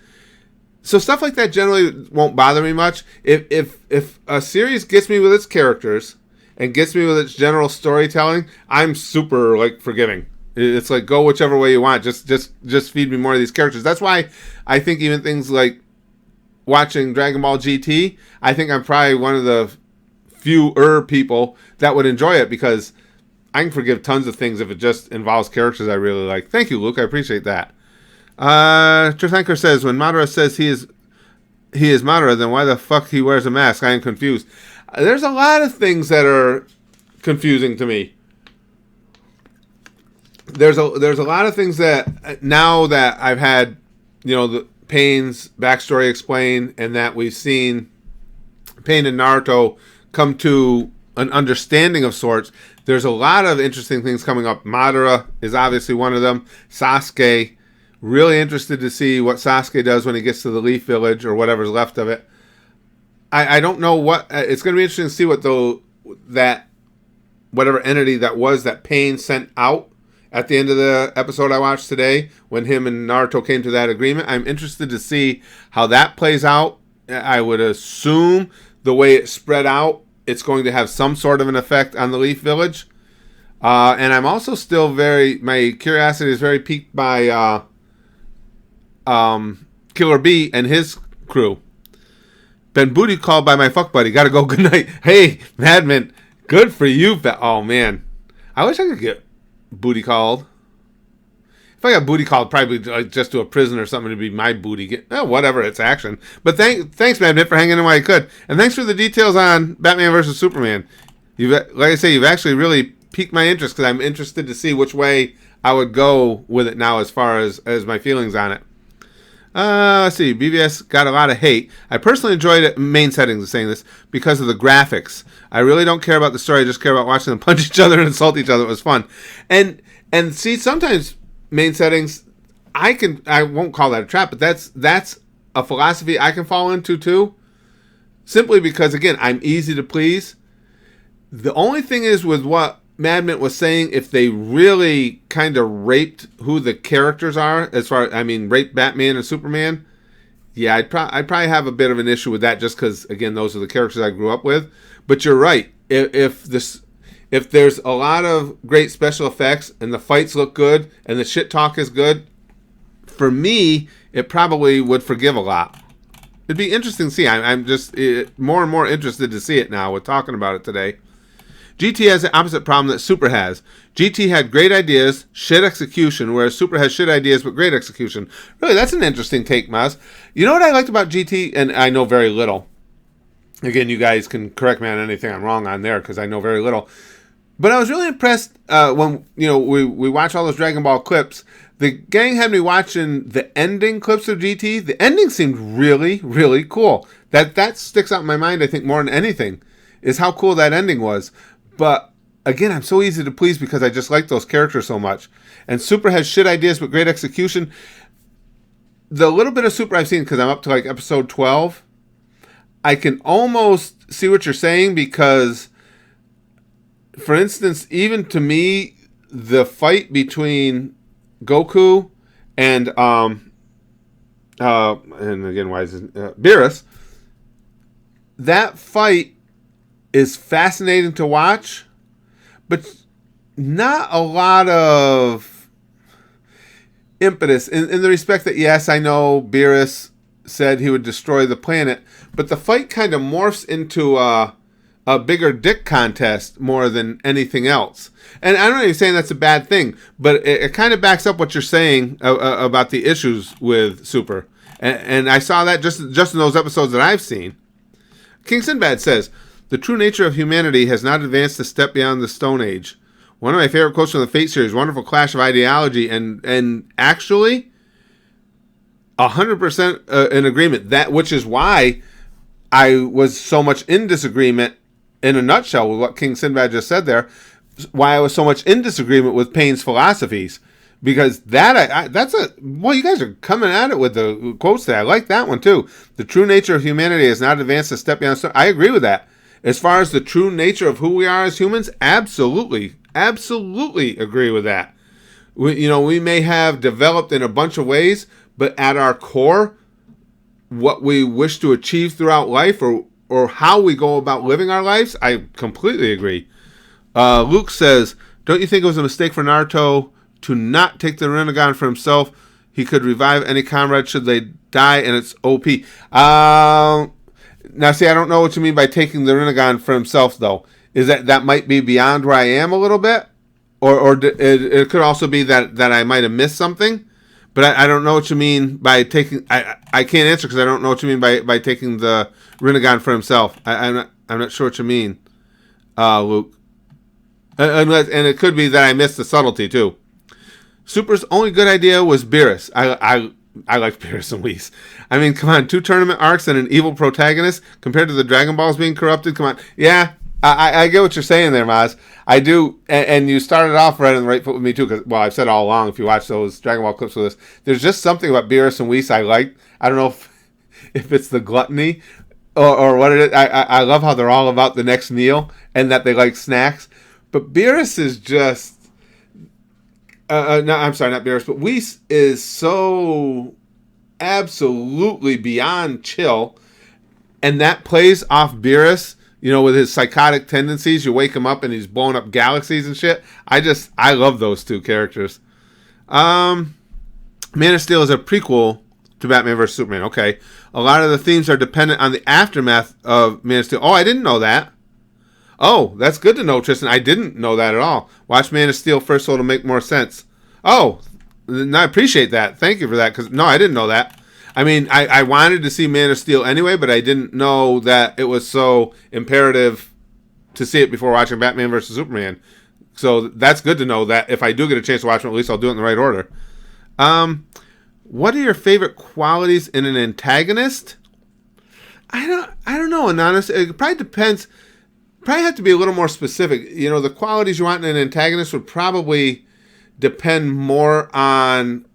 So stuff like that generally won't bother me much. If a series gets me with its characters and gets me with its general storytelling, I'm super forgiving. It's like, go whichever way you want. Just feed me more of these characters. That's why I think even things like watching Dragon Ball GT, I think I'm probably one of the fewer people that would enjoy it, because I can forgive tons of things if it just involves characters I really like. Thank you, Luke. I appreciate that. Trithanker says, when Madara says he is Madara, then why the fuck he wears a mask? I am confused. There's a lot of things that are confusing to me. There's a lot of things that, now that I've had, the Pain's backstory explained, and that we've seen Pain and Naruto come to an understanding of sorts, there's a lot of interesting things coming up. Madara is obviously one of them. Sasuke, really interested to see what Sasuke does when he gets to the Leaf Village, or whatever's left of it. I don't know what, it's going to be interesting to see what whatever entity that was that Pain sent out at the end of the episode I watched today, when him and Naruto came to that agreement. I'm interested to see how that plays out. I would assume the way it spread out, it's going to have some sort of an effect on the Leaf Village. And I'm also still my curiosity is very piqued by Killer B and his crew. Been booty called by my fuck buddy. Gotta go. Good night. Hey, Madman. Good for you. Oh, man. I wish I could get booty called. If I got booty called, probably just to a prison or something to be my booty. Whatever, it's action. But thanks, Madman, for hanging in while you could. And thanks for the details on Batman vs. Superman. Like I say, you've actually really piqued my interest, because I'm interested to see which way I would go with it now, as far as my feelings on it. Let's see. BVS got a lot of hate. I personally enjoyed it. Main settings is saying this because of the graphics. I really don't care about the story. I just care about watching them punch each other and insult each other. It was fun. And see, sometimes main settings, I won't call that a trap, but that's a philosophy I can fall into too. Simply because, again, I'm easy to please. The only thing is with what Madman was saying, if they really kind of raped who the characters are, raped Batman and Superman, yeah, I'd probably have a bit of an issue with that, just because, again, those are the characters I grew up with. But you're right. If there's a lot of great special effects and the fights look good and the shit talk is good, for me, it probably would forgive a lot. It'd be interesting to see. I'm just more and more interested to see it now with talking about it today. GT has the opposite problem that Super has. GT had great ideas, shit execution, whereas Super has shit ideas but great execution. Really, that's an interesting take, Maz. You know what I liked about GT, and I know very little. Again, you guys can correct me on anything I'm wrong on there, because I know very little. But I was really impressed when we watch all those Dragon Ball clips. The gang had me watching the ending clips of GT. The ending seemed really, really cool. That sticks out in my mind, I think, more than anything, is how cool that ending was. But again, I'm so easy to please because I just like those characters so much. And Super has shit ideas but great execution. The little bit of Super I've seen, because I'm up to episode 12, I can almost see what you're saying, because, for instance, even to me, the fight between Goku and again, why is it Beerus? That fight is fascinating to watch, but not a lot of impetus in the respect that, yes, I know Beerus said he would destroy the planet, but the fight kind of morphs into a bigger dick contest more than anything else. And I'm not even saying that's a bad thing, but it kind of backs up what you're saying about the issues with Super. And I saw that just in those episodes that I've seen. King Sinbad says, the true nature of humanity has not advanced a step beyond the Stone Age. One of my favorite quotes from the Fate series, wonderful clash of ideology, and actually 100% in agreement. Which is why I was so much in disagreement, in a nutshell, with what King Sinbad just said there, why I was so much in disagreement with Payne's philosophies. Because that's well, you guys are coming at it with the quotes there. I like that one too. The true nature of humanity has not advanced a step beyond. I agree with that. As far as the true nature of who we are as humans, absolutely agree with that. We may have developed in a bunch of ways, but at our core, what we wish to achieve throughout life, or how we go about living our lives, I completely agree. Luke says, don't you think it was a mistake for Naruto to not take the Rinnegan for himself? He could revive any comrade should they die, and it's OP. Now, see, I don't know what you mean by taking the Rinnegan for himself, though. Is that might be beyond where I am a little bit? Or it could also be that I might have missed something? But I don't know what you mean by taking... I can't answer because I don't know what you mean by taking the Rinnegan for himself. I'm not sure what you mean, Luke. And it could be that I missed the subtlety, too. Super's only good idea was Beerus. I like Beerus and Whis. I mean, come on, 2 tournament arcs and an evil protagonist compared to the Dragon Balls being corrupted. Come on. Yeah, I get what you're saying there, Maz. I do, and you started off right on the right foot with me, too, because, well, I've said all along, if you watch those Dragon Ball clips with us, there's just something about Beerus and Whis I like. I don't know if it's the gluttony or what it is. I love how they're all about the next meal and that they like snacks. But Beerus is just... no, I'm sorry, not Beerus, but Whis is so absolutely beyond chill, and that plays off Beerus, with his psychotic tendencies. You wake him up and he's blowing up galaxies and shit. I love those 2 characters. Man of Steel is a prequel to Batman vs. Superman. Okay. A lot of the themes are dependent on the aftermath of Man of Steel. Oh, I didn't know that. Oh, that's good to know, Tristan. I didn't know that at all. Watch Man of Steel first so it'll make more sense. Oh, I appreciate that. Thank you for that, because, no, I didn't know that. I mean, I wanted to see Man of Steel anyway, but I didn't know that it was so imperative to see it before watching Batman vs. Superman. So that's good to know that if I do get a chance to watch them, at least I'll do it in the right order. What are your favorite qualities in an antagonist? I don't know, Anonymous. It probably depends. Probably have to be a little more specific. The qualities you want in an antagonist would probably depend more on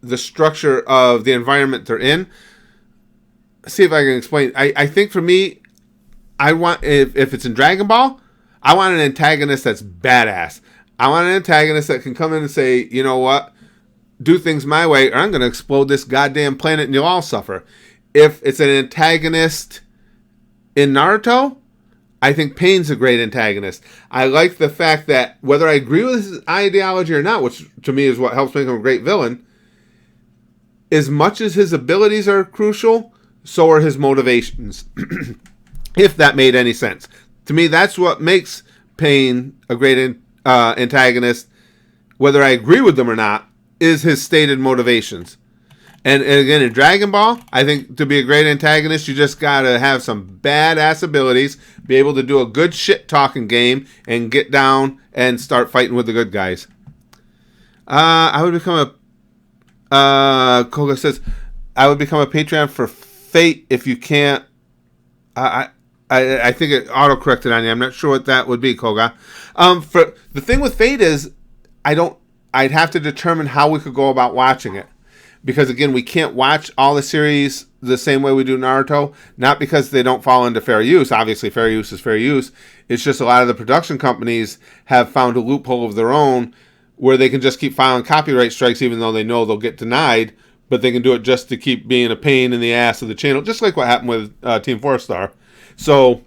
the structure of the environment they're in. See if I can explain. I think for me, I want, if it's in Dragon Ball, I want an antagonist that's badass. I want an antagonist that can come in and say, you know what, do things my way, or I'm going to explode this goddamn planet and you'll all suffer. If it's an antagonist in Naruto, I think Payne's a great antagonist. I like the fact that whether I agree with his ideology or not, which to me is what helps make him a great villain, as much as his abilities are crucial, so are his motivations. If that made any sense. To me, that's what makes Payne a great antagonist, whether I agree with them or not, is his stated motivations. And again, in Dragon Ball, I think to be a great antagonist, you just gotta have some badass abilities, be able to do a good shit-talking game, and get down and start fighting with the good guys. I would become Koga says, I would become a Patreon for Fate if you can't. I think it auto-corrected on you. I'm not sure what that would be, Koga. For the thing with Fate is, I'd have to determine how we could go about watching it. Because, again, we can't watch all the series the same way we do Naruto. Not because they don't fall into fair use. Obviously, fair use is fair use. It's just a lot of the production companies have found a loophole of their own where they can just keep filing copyright strikes even though they know they'll get denied. But they can do it just to keep being a pain in the ass of the channel. Just like what happened with Team 4-Star. So,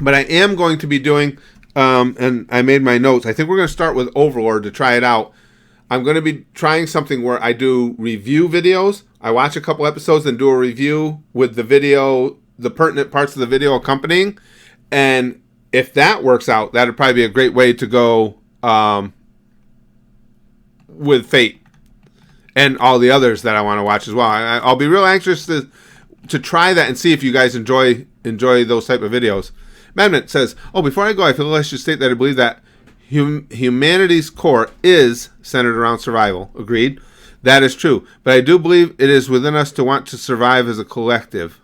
but I am going to be doing, and I made my notes. I think we're going to start with Overlord to try it out. I'm going to be trying something where I do review videos. I watch a couple episodes and do a review with the video, the pertinent parts of the video accompanying. And if that works out, that would probably be a great way to go with Fate and all the others that I want to watch as well. I'll be real anxious to try that and see if you guys enjoy those type of videos. Amendment says, before I go, I feel I should state that I believe that humanity's core is centered around survival. Agreed. That is true. But I do believe it is within us to want to survive as a collective.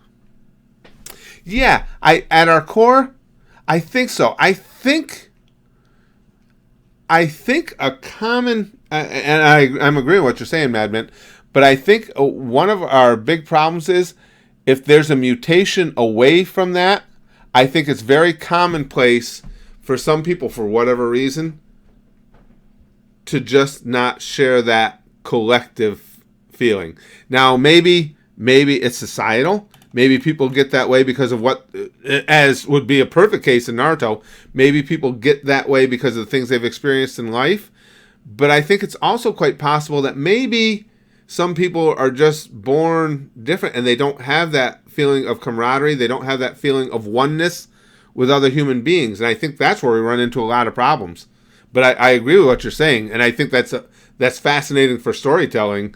Yeah, at our core, I think so. I think a common, and I'm agreeing with what you're saying, Madman, but I think one of our big problems is if there's a mutation away from that, I think it's very commonplace for some people, for whatever reason, to just not share that collective feeling. Now, maybe it's societal. Maybe people get that way because of what, as would be a perfect case in Naruto, maybe people get that way because of the things they've experienced in life. But I think it's also quite possible that maybe some people are just born different and they don't have that feeling of camaraderie. They don't have that feeling of oneness with other human beings. And I think that's where we run into a lot of problems. But I agree with what you're saying. And I think that's fascinating for storytelling,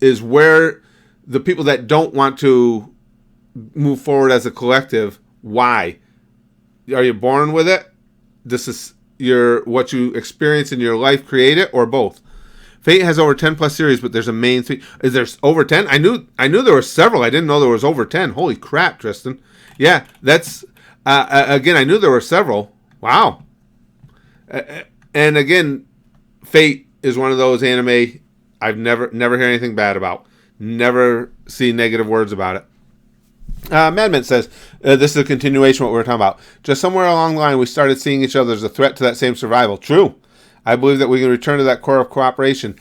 is where the people that don't want to move forward as a collective, why? Are you born with it? This is what you experience in your life create it, or both? Fate has over 10 plus series, but there's a main three. Is there over 10? I knew there were several. I didn't know there was over 10. Holy crap, Tristan. Yeah, that's again, I knew there were several. Wow. And again, Fate is one of those anime I've never heard anything bad about. Never see negative words about it. Madman says, this is a continuation of what we were talking about. Just somewhere along the line, we started seeing each other as a threat to that same survival. True. I believe that we can return to that core of cooperation.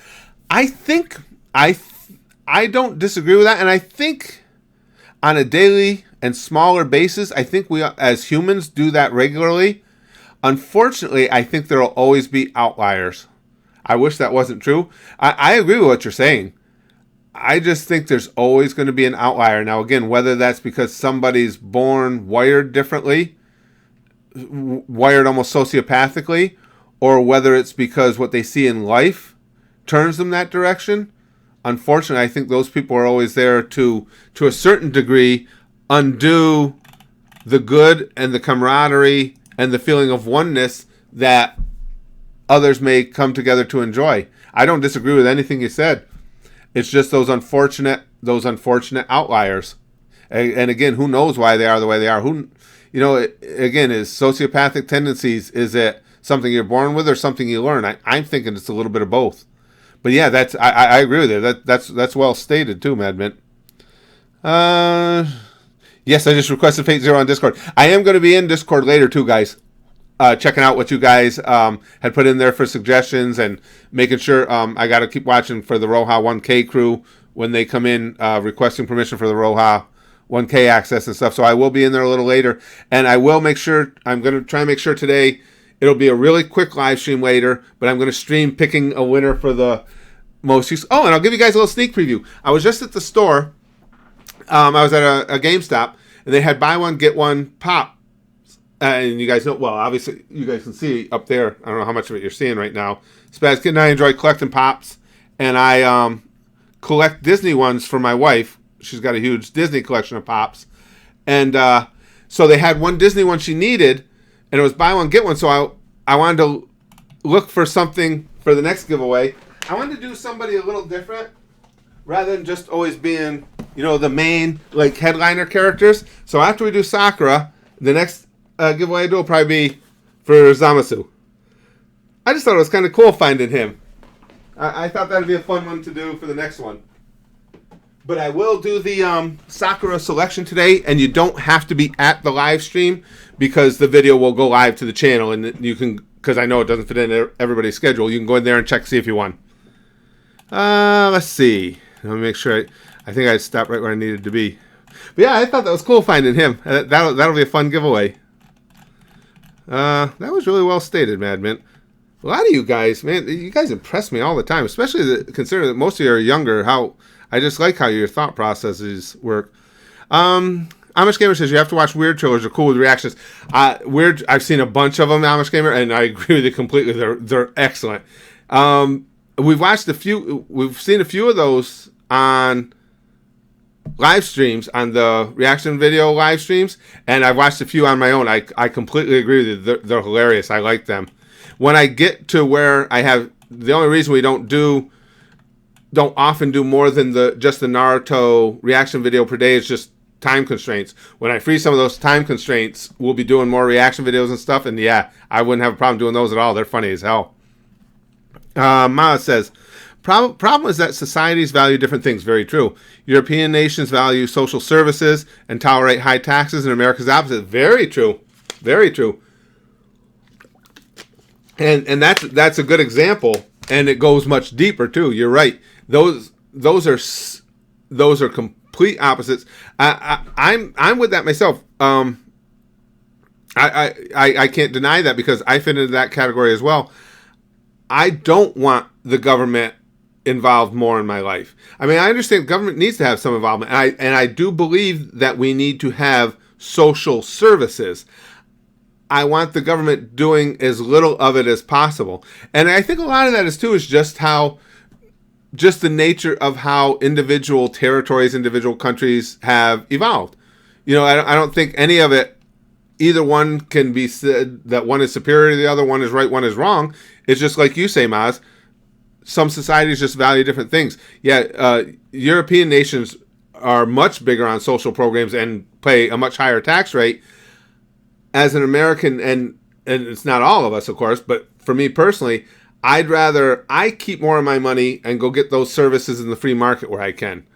I think, I don't disagree with that. And I think on a daily and smaller basis, I think we as humans do that regularly. Unfortunately, I think there will always be outliers. I wish that wasn't true. I agree with what you're saying. I just think there's always going to be an outlier. Now, again, whether that's because somebody's born wired differently, wired almost sociopathically, or whether it's because what they see in life turns them that direction. Unfortunately, I think those people are always there to a certain degree, undo the good and the camaraderie and the feeling of oneness that others may come together to enjoy. I don't disagree with anything you said. It's just those unfortunate outliers. And again, who knows why they are the way they are? Again, is sociopathic tendencies, is it something you're born with or something you learn? I'm thinking it's a little bit of both. But yeah, I agree with you. That's well stated too, Madman. Yes, I just requested Fate Zero on Discord. I am going to be in Discord later too, guys. Checking out what you guys had put in there for suggestions and making sure I got to keep watching for the Roha 1K crew when they come in requesting permission for the Roha 1K access and stuff. So I will be in there a little later, and I will make sure, I'm going to try and make sure today it'll be a really quick live stream later, but I'm going to stream picking a winner for the most use. Oh, and I'll give you guys a little sneak preview. I was just at the store. I was at a GameStop, and they had buy one, get one pop. And you guys know, well, obviously, you guys can see up there. I don't know how much of it you're seeing right now. Spaz Kid and I enjoy collecting pops. And I collect Disney ones for my wife. She's got a huge Disney collection of pops. And so they had one Disney one she needed. And it was buy one, get one. So I wanted to look for something for the next giveaway. I wanted to do somebody a little different, rather than just always being, the main, headliner characters. So after we do Sakura, the next giveaway I do will probably be for Zamasu. I just thought it was kind of cool finding him. I thought that would be a fun one to do for the next one. But I will do the Sakura selection today, and you don't have to be at the live stream because the video will go live to the channel, and you can, because I know it doesn't fit in everybody's schedule, you can go in there and check, see if you won. Let's see. Let me make sure. I think I stopped right where I needed to be. But yeah, I thought that was cool finding him. That'll be a fun giveaway. That was really well stated, Madman. A lot of you guys, man, you guys impress me all the time, especially considering that most of you are younger. I just like how your thought processes work. Amish Gamer says you have to watch Weird trailers. They're cool with reactions. Weird, I've seen a bunch of them, Amish Gamer, and I agree with you completely. They're excellent. We've watched a few. We've seen a few of those on live streams, on the reaction video live streams, and I've watched a few on my own. I completely agree with you. They're hilarious. I like them. When I get to where I have, the only reason we don't often do more than just the Naruto reaction video per day is just time constraints. When I free some of those time constraints, we'll be doing more reaction videos and stuff. And yeah, I wouldn't have a problem doing those at all. They're funny as hell. Maya says, problem is that societies value different things. Very true. European nations value social services and tolerate high taxes, and America's opposite. Very true. Very true. And that's a good example, and it goes much deeper too. You're right. Those are complete opposites. I'm with that myself. I can't deny that because I fit into that category as well. I don't want the government involved more in my life. I mean, I understand government needs to have some involvement, and I do believe that we need to have social services. I want the government doing as little of it as possible. And I think a lot of that is just the nature of how individual territories, individual countries have evolved. I don't think any of it, either one can be said that one is superior to the other, one is right, one is wrong. It's just like you say, Maz, some societies just value different things. Yeah, European nations are much bigger on social programs and pay a much higher tax rate. As an American, and it's not all of us, of course, but for me personally, I keep more of my money and go get those services in the free market where I can.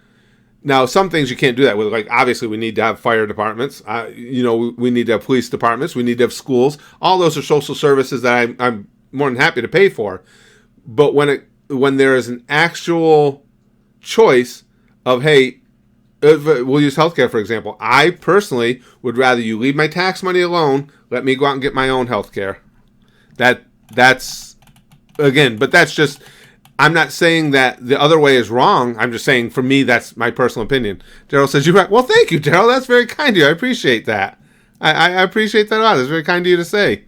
Now, some things you can't do that with. Like, obviously, we need to have fire departments. We need to have police departments. We need to have schools. All those are social services that I'm more than happy to pay for. But when there is an actual choice of, hey, we'll use healthcare, for example. I personally would rather you leave my tax money alone. Let me go out and get my own healthcare. That's again, but that's just. I'm not saying that the other way is wrong. I'm just saying, for me, that's my personal opinion. Daryl says, you're right. Well, thank you, Daryl. That's very kind of you. I appreciate that. I appreciate that a lot. It's very kind of you to say.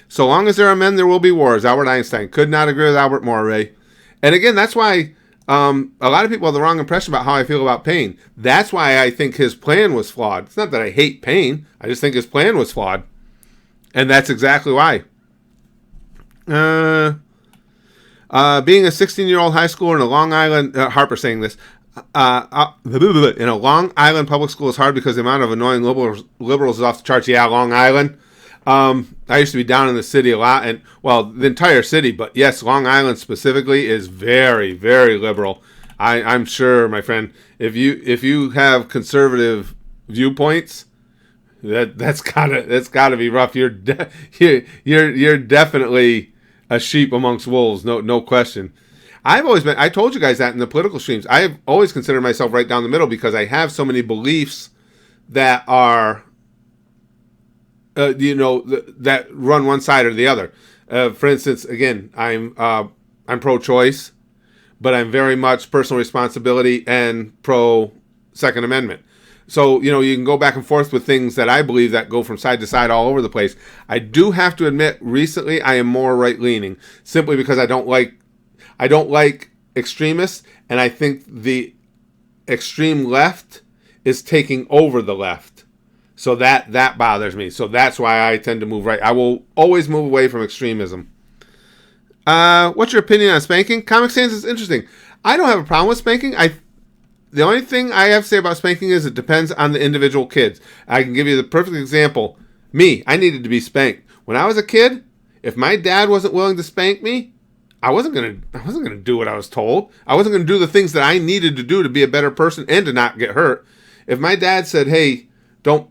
So long as there are men, there will be wars. Albert Einstein. Could not agree with Albert more, Ray. And again, that's why a lot of people have the wrong impression about how I feel about pain. That's why I think his plan was flawed. It's not that I hate pain. I just think his plan was flawed. And that's exactly why. Being a 16-year-old high schooler in a Long Island, Harper saying this, in a Long Island public school is hard because the amount of annoying liberals is off the charts. Yeah, Long Island. I used to be down in the city a lot, and the entire city, but yes, Long Island specifically is very, very liberal. I'm sure, my friend, if you have conservative viewpoints, that's gotta be rough. You're definitely a sheep amongst wolves, no question. I told you guys that in the political streams. I've always considered myself right down the middle because I have so many beliefs that are, that run one side or the other. For instance, again, I'm pro-choice, but I'm very much personal responsibility and pro-Second Amendment. So, you can go back and forth with things that I believe that go from side to side all over the place. I do have to admit, recently I am more right-leaning, simply because I don't like extremists, and I think the extreme left is taking over the left. So that bothers me. So that's why I tend to move right. I will always move away from extremism. What's your opinion on spanking? Comic Sans is interesting. I don't have a problem with spanking. The only thing I have to say about spanking is it depends on the individual kids. I can give you the perfect example. Me, I needed to be spanked. When I was a kid, if my dad wasn't willing to spank me, I wasn't gonna do what I was told. I wasn't gonna do the things that I needed to do to be a better person and to not get hurt. If my dad said, "Hey, don't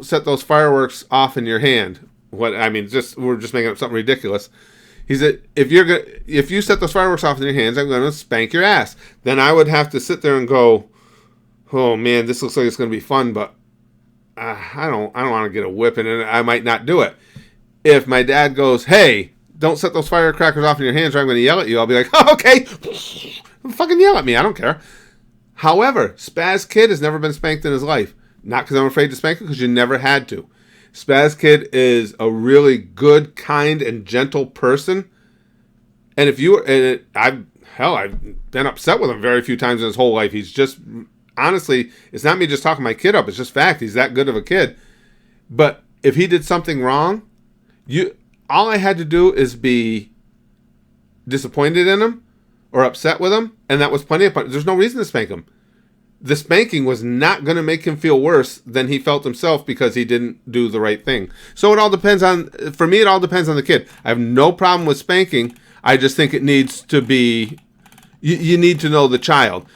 set those fireworks off in your hand," we're just making up something ridiculous. He said, if you set those fireworks off in your hands, I'm going to spank your ass. Then I would have to sit there and go, oh man, this looks like it's going to be fun, but I don't want to get a whipping, and I might not do it. If my dad goes, hey, don't set those firecrackers off in your hands or I'm going to yell at you, I'll be like, oh, okay, fucking yell at me, I don't care. However, Spaz Kid has never been spanked in his life. Not because I'm afraid to spank him, because you never had to. Spaz Kid is a really good, kind, and gentle person. And I've been upset with him very few times in his whole life. He's just, honestly, it's not me just talking my kid up. It's just fact. He's that good of a kid. But if he did something wrong, all I had to do is be disappointed in him or upset with him, and that was plenty of punishment. There's no reason to spank him. the spanking was not going to make him feel worse than he felt himself because he didn't do the right thing. So it all depends on, for me, it all depends on the kid. I have no problem with spanking. I just think it needs to be, you need to know the child.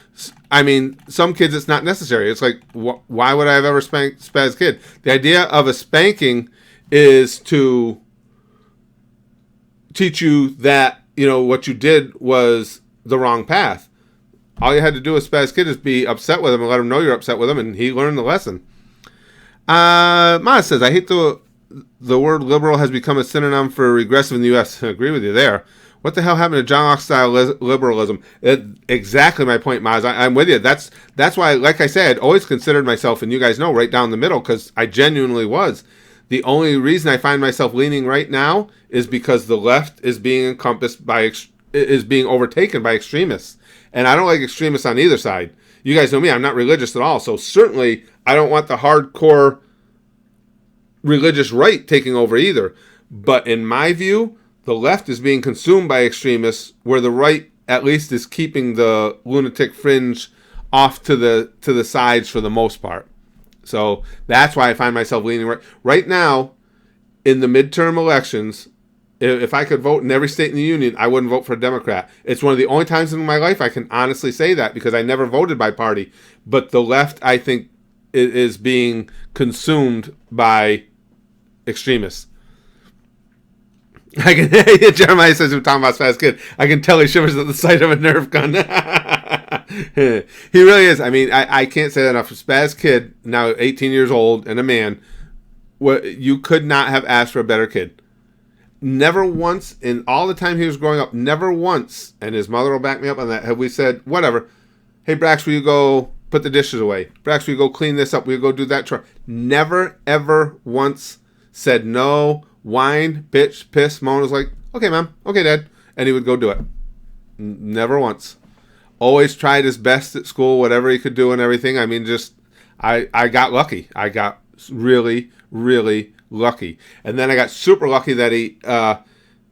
I mean, some kids it's not necessary. It's like, why would I have ever spanked Spaz's kid? The idea of a spanking is to teach you that, what you did was the wrong path. All you had to do with Spaz's kid is be upset with him and let him know you're upset with him, and he learned the lesson. Ma says, I hate the word liberal has become a synonym for regressive in the U.S. I agree with you there. What the hell happened to John Locke-style liberalism? Exactly my point, Maz. I'm with you. That's why, like I said, I'd always considered myself, and you guys know, right down the middle, because I genuinely was. The only reason I find myself leaning right now is because the left is being being overtaken by extremists. And I don't like extremists on either side. You guys know me, I'm not religious at all. So certainly I don't want the hardcore religious right taking over either. But in my view, the left is being consumed by extremists, where the right at least is keeping the lunatic fringe off to the sides for the most part. So that's why I find myself leaning right now in the midterm elections. If I could vote in every state in the union, I wouldn't vote for a Democrat. It's one of the only times in my life I can honestly say that, because I never voted by party. But the left, I think, is being consumed by extremists. Jeremiah says, we're talking about Spaz's kid. I can tell he shivers at the sight of a Nerf gun. He really is. I mean, I can't say that enough. Spaz's kid, now 18 years old and a man, you could not have asked for a better kid. Never once in all the time he was growing up, never once, and his mother will back me up on that, have we said, whatever, hey, Brax, will you go put the dishes away? Brax, will you go clean this up? Will you go do that chore? Never, ever once said no, whine, bitch, piss, moan. Was like, okay, Mom, okay, Dad. And he would go do it. Never once. Always tried his best at school, whatever he could do and everything. I mean, I got lucky. I got really, really lucky. And then I got super lucky that he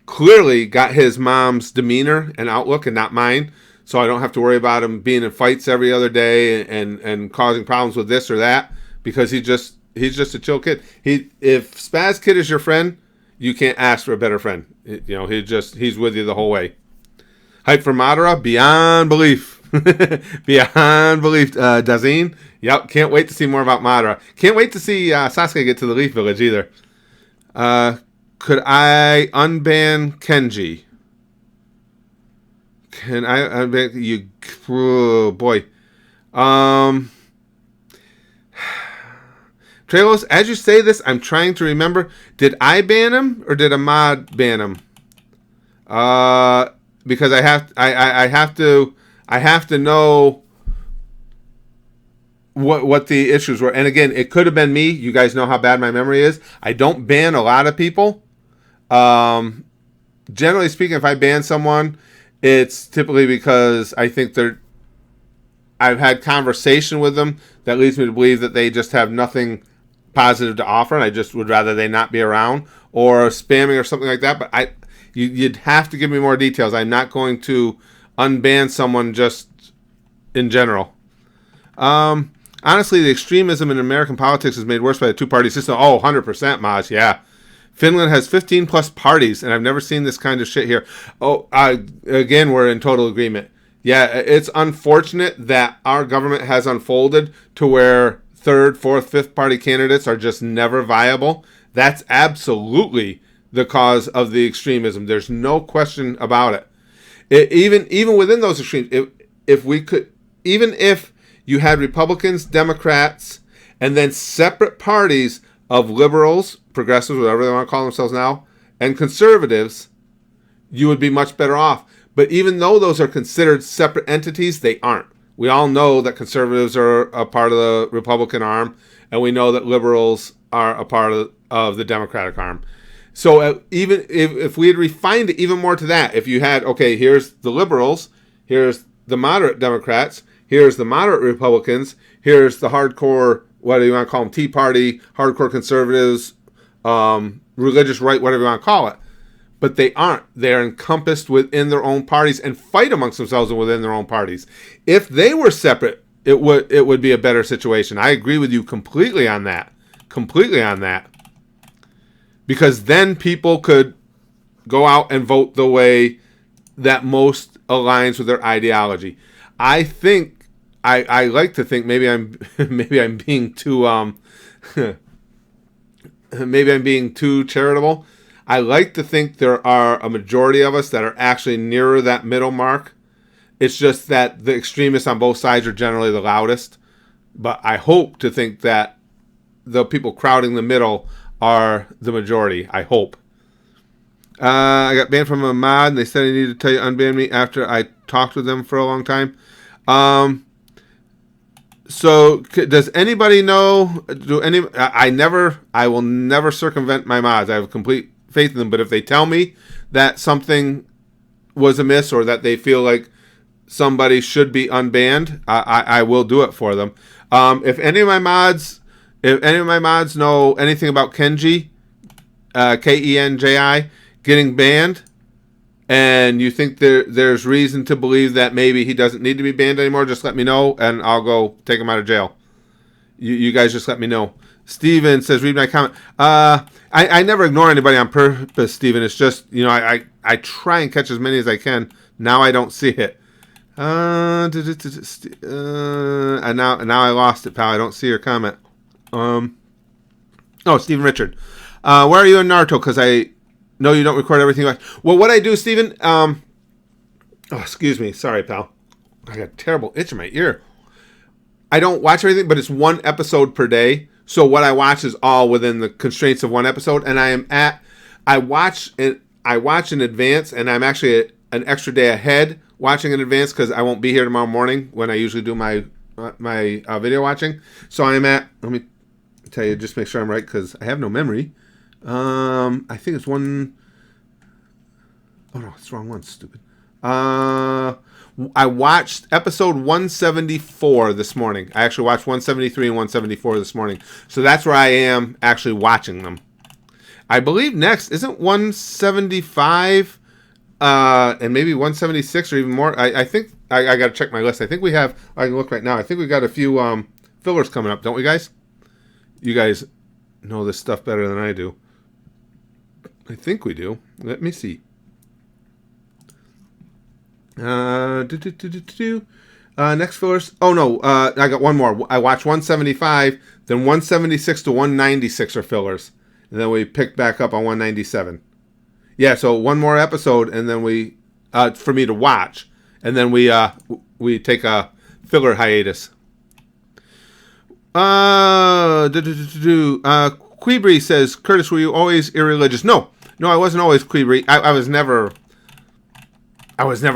clearly got his mom's demeanor and outlook and not mine, so I don't have to worry about him being in fights every other day and causing problems with this or that, because he's just a chill kid. If Spaz's kid is your friend, you can't ask for a better friend. He's with you the whole way. Hype for Madara, beyond belief. Beyond belief, Dazine. Yep, can't wait to see more about Madara. Can't wait to see Sasuke get to the Leaf Village either. Could I unban Kenji? Can I unban you? Oh, boy. Trelos, as you say this, I'm trying to remember. Did I ban him or did Ahmad ban him? Because I have to know what the issues were. And again, it could have been me. You guys know how bad my memory is. I don't ban a lot of people. Generally speaking, if I ban someone, it's typically because I think I've had conversation with them that leads me to believe that they just have nothing positive to offer, and I just would rather they not be around, or spamming or something like that. But you'd have to give me more details. I'm not going to unban someone just in general. Honestly, the extremism in American politics is made worse by the two-party system. Oh, 100%, Maj, yeah. Finland has 15 plus parties, and I've never seen this kind of shit here. Oh, again, we're in total agreement. Yeah, it's unfortunate that our government has unfolded to where third, fourth, fifth party candidates are just never viable. That's absolutely the cause of the extremism. There's no question about it. Even within those extremes, if you had Republicans, Democrats, and then separate parties of liberals, progressives, whatever they want to call themselves now, and conservatives, you would be much better off. But even though those are considered separate entities, they aren't. We all know that conservatives are a part of the Republican arm, and we know that liberals are a part of the Democratic arm. So even if we had refined it even more to that, if you had, okay, here's the liberals, here's the moderate Democrats, here's the moderate Republicans, here's the hardcore, what do you want to call them, Tea Party, hardcore conservatives, religious right, whatever you want to call it. But they aren't. They're encompassed within their own parties and fight amongst themselves and within their own parties. If they were separate it would be a better situation. I agree with you completely on that. Completely on that. Because then people could go out and vote the way that most aligns with their ideology. I think I like to think maybe I'm maybe I'm being too maybe I'm being too charitable. I like to think there are a majority of us that are actually nearer that middle mark. It's just that the extremists on both sides are generally the loudest. But I hope to think that the people crowding the middle are the majority. I hope. I got banned from a mod, and they said I needed to tell you unban me after I talked with them for a long time. So does anybody know? I will never circumvent my mods. I have complete faith in them. But if they tell me that something was amiss or that they feel like somebody should be unbanned, I will do it for them. If any of my mods know anything about Kenji, Kenji, getting banned, and you think there's reason to believe that maybe he doesn't need to be banned anymore, just let me know, and I'll go take him out of jail. You guys just let me know. Steven says, read my comment. I never ignore anybody on purpose, Steven. It's just, I try and catch as many as I can. Now I don't see it. And now I lost it, pal. I don't see your comment. Stephen Richard. Where are you in Naruto? Because I know you don't record everything. Well, what I do, Stephen, excuse me. Sorry, pal. I got a terrible itch in my ear. I don't watch everything, but it's one episode per day. So what I watch is all within the constraints of one episode. And I watch in advance, and I'm actually an extra day ahead watching in advance because I won't be here tomorrow morning when I usually do my video watching. So let me tell you, just make sure I'm right because I have no memory. I think it's one. Oh no, it's the wrong one. Stupid. I watched episode 174 this morning. I actually watched 173 and 174 this morning. So that's where I am actually watching them. I believe next isn't 175 and maybe 176 or even more. I think I got to check my list. I think we have. I can look right now. I think we got a few fillers coming up, don't we, guys? You guys know this stuff better than I do. I think we do. Let me see. Next fillers. Oh no, I got one more. I watched 175, then 176 to 196 are fillers, and then we picked back up on 197. Yeah, so one more episode, and then we for me to watch, and then we take a filler hiatus. Queebry says, Curtis, were you always irreligious? No, I wasn't always Queebry. I was never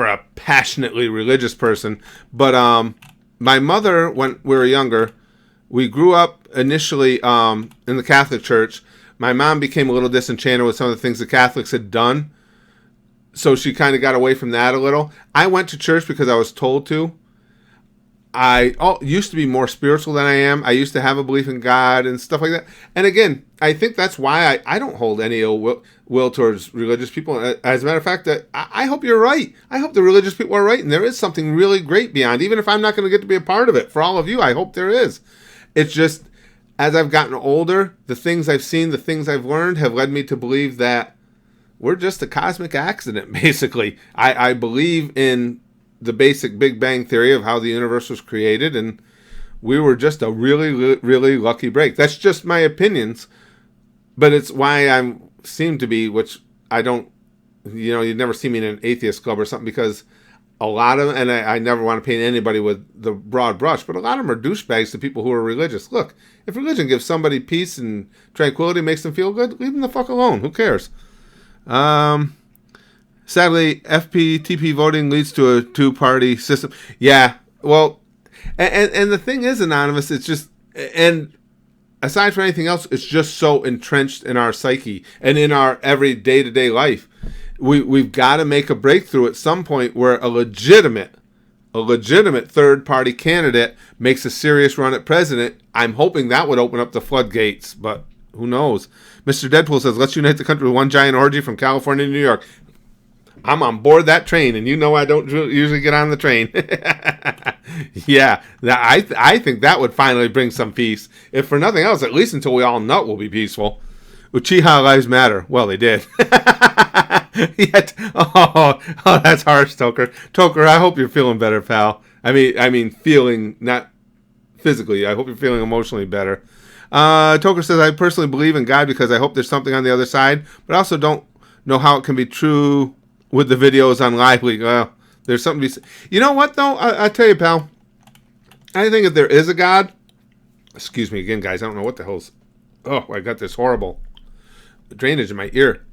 a passionately religious person. But my mother, when we were younger, we grew up initially in the Catholic Church. My mom became a little disenchanted with some of the things the Catholics had done. So she kind of got away from that a little. I went to church because I was told to. I used to be more spiritual than I am. I used to have a belief in God and stuff like that. And again, I think that's why I don't hold any ill will towards religious people. As a matter of fact, I hope you're right. I hope the religious people are right. And there is something really great beyond, even if I'm not going to get to be a part of it. For all of you, I hope there is. It's just, as I've gotten older, the things I've seen, the things I've learned have led me to believe that we're just a cosmic accident, basically. I believe in the basic Big Bang theory of how the universe was created, and we were just a really, really lucky break. That's just my opinions, but it's why I seem to be, which I don't, you'd never see me in an atheist club or something, because a lot of, and I never want to paint anybody with the broad brush, but a lot of them are douchebags to people who are religious. Look, if religion gives somebody peace and tranquility, makes them feel good, leave them the fuck alone. Who cares? Sadly, FPTP voting leads to a two-party system. Yeah, well, and the thing is, Anonymous, it's just, and aside from anything else, it's just so entrenched in our psyche and in our every day-to-day life. We've got to make a breakthrough at some point where a legitimate third-party candidate makes a serious run at president. I'm hoping that would open up the floodgates, but who knows? Mr. Deadpool says, let's unite the country with one giant orgy from California to New York. I'm on board that train, and I don't usually get on the train. Yeah, I think that would finally bring some peace. If for nothing else, at least until we all nut, we'll be peaceful. Uchiha lives matter. Well, they did. Yet, that's harsh, Toker. Toker, I hope you're feeling better, pal. I mean, feeling, not physically. I hope you're feeling emotionally better. Toker says, I personally believe in God because I hope there's something on the other side, but I also don't know how it can be true with the videos on Lively. Well, there's something to be. You know what, though? I tell you, pal. I think if there is a God, excuse me again, guys. I don't know what the hell's. Oh, I got this horrible drainage in my ear.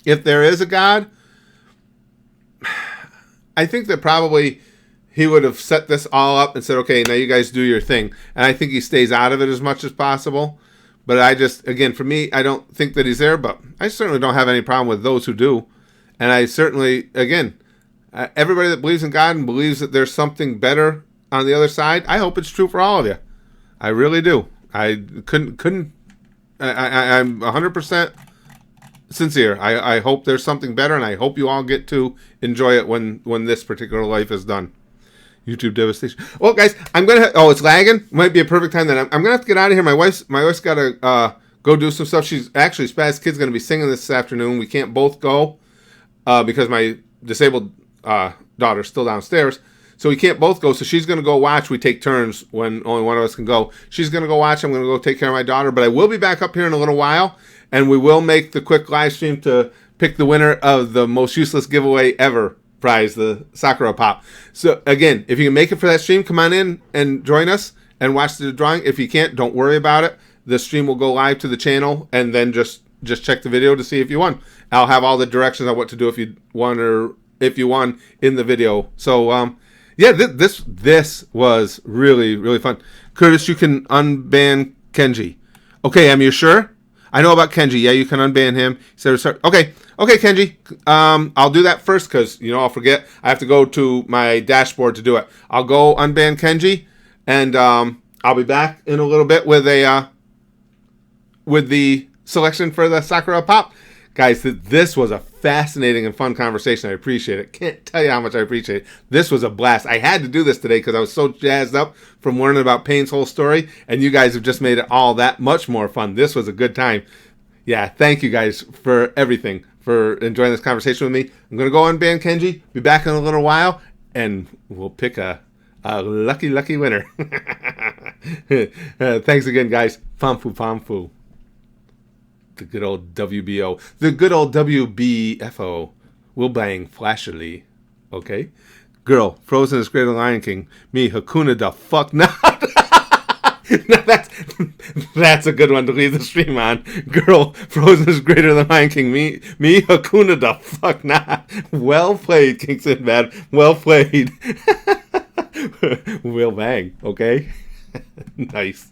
If there is a God, I think that probably he would have set this all up and said, okay, now you guys do your thing. And I think he stays out of it as much as possible. But I just, again, for me, I don't think that he's there, but I certainly don't have any problem with those who do. And I certainly, again, everybody that believes in God and believes that there's something better on the other side, I hope it's true for all of you. I really do. I'm 100% sincere. I hope there's something better, and I hope you all get to enjoy it when this particular life is done. YouTube devastation. Well, guys, I'm gonna. It's lagging. Might be a perfect time. Then I'm gonna have to get out of here. My wife's got to go do some stuff. She's actually Spaz Kid's gonna be singing this afternoon. We can't both go because my disabled daughter's still downstairs. So we can't both go. So she's gonna go watch. We take turns when only one of us can go. She's gonna go watch. I'm gonna go take care of my daughter. But I will be back up here in a little while, and we will make the quick live stream to pick the winner of the most useless giveaway ever prize, the Sakura Pop. So again, if you can make it for that stream, come on in and join us and watch the drawing. If you can't, don't worry about it. The stream will go live to the channel, and then just check the video to see if you won. I'll have all the directions on what to do if you won or if you won in the video. So yeah, this was really, really fun. Curtis, you can unban Kenji. Okay, you sure? I know about Kenji. Yeah, you can unban him. He said, okay, Kenji. I'll do that first because I'll forget. I have to go to my dashboard to do it. I'll go unban Kenji, and I'll be back in a little bit with the selection for the Sakura Pop. Guys, this was a fascinating and fun conversation. I appreciate it. Can't tell you how much I appreciate it. This was a blast. I had to do this today because I was so jazzed up from learning about Payne's whole story, and you guys have just made it all that much more fun. This was a good time. Yeah, thank you guys for everything, for enjoying this conversation with me. I'm going to go unban Kenji, be back in a little while, and we'll pick a lucky winner. Thanks again, guys. Famfu. The good old WBO. The good old WBFO. We'll bang flashily. Okay? Girl, Frozen is greater than Lion King. Me, Hakuna the fuck not. No, that's a good one to leave the stream on. Girl, Frozen is greater than Lion King. Me, Hakuna the fuck not. Well played, King Sinbad. Well played. We'll bang. Okay? Nice.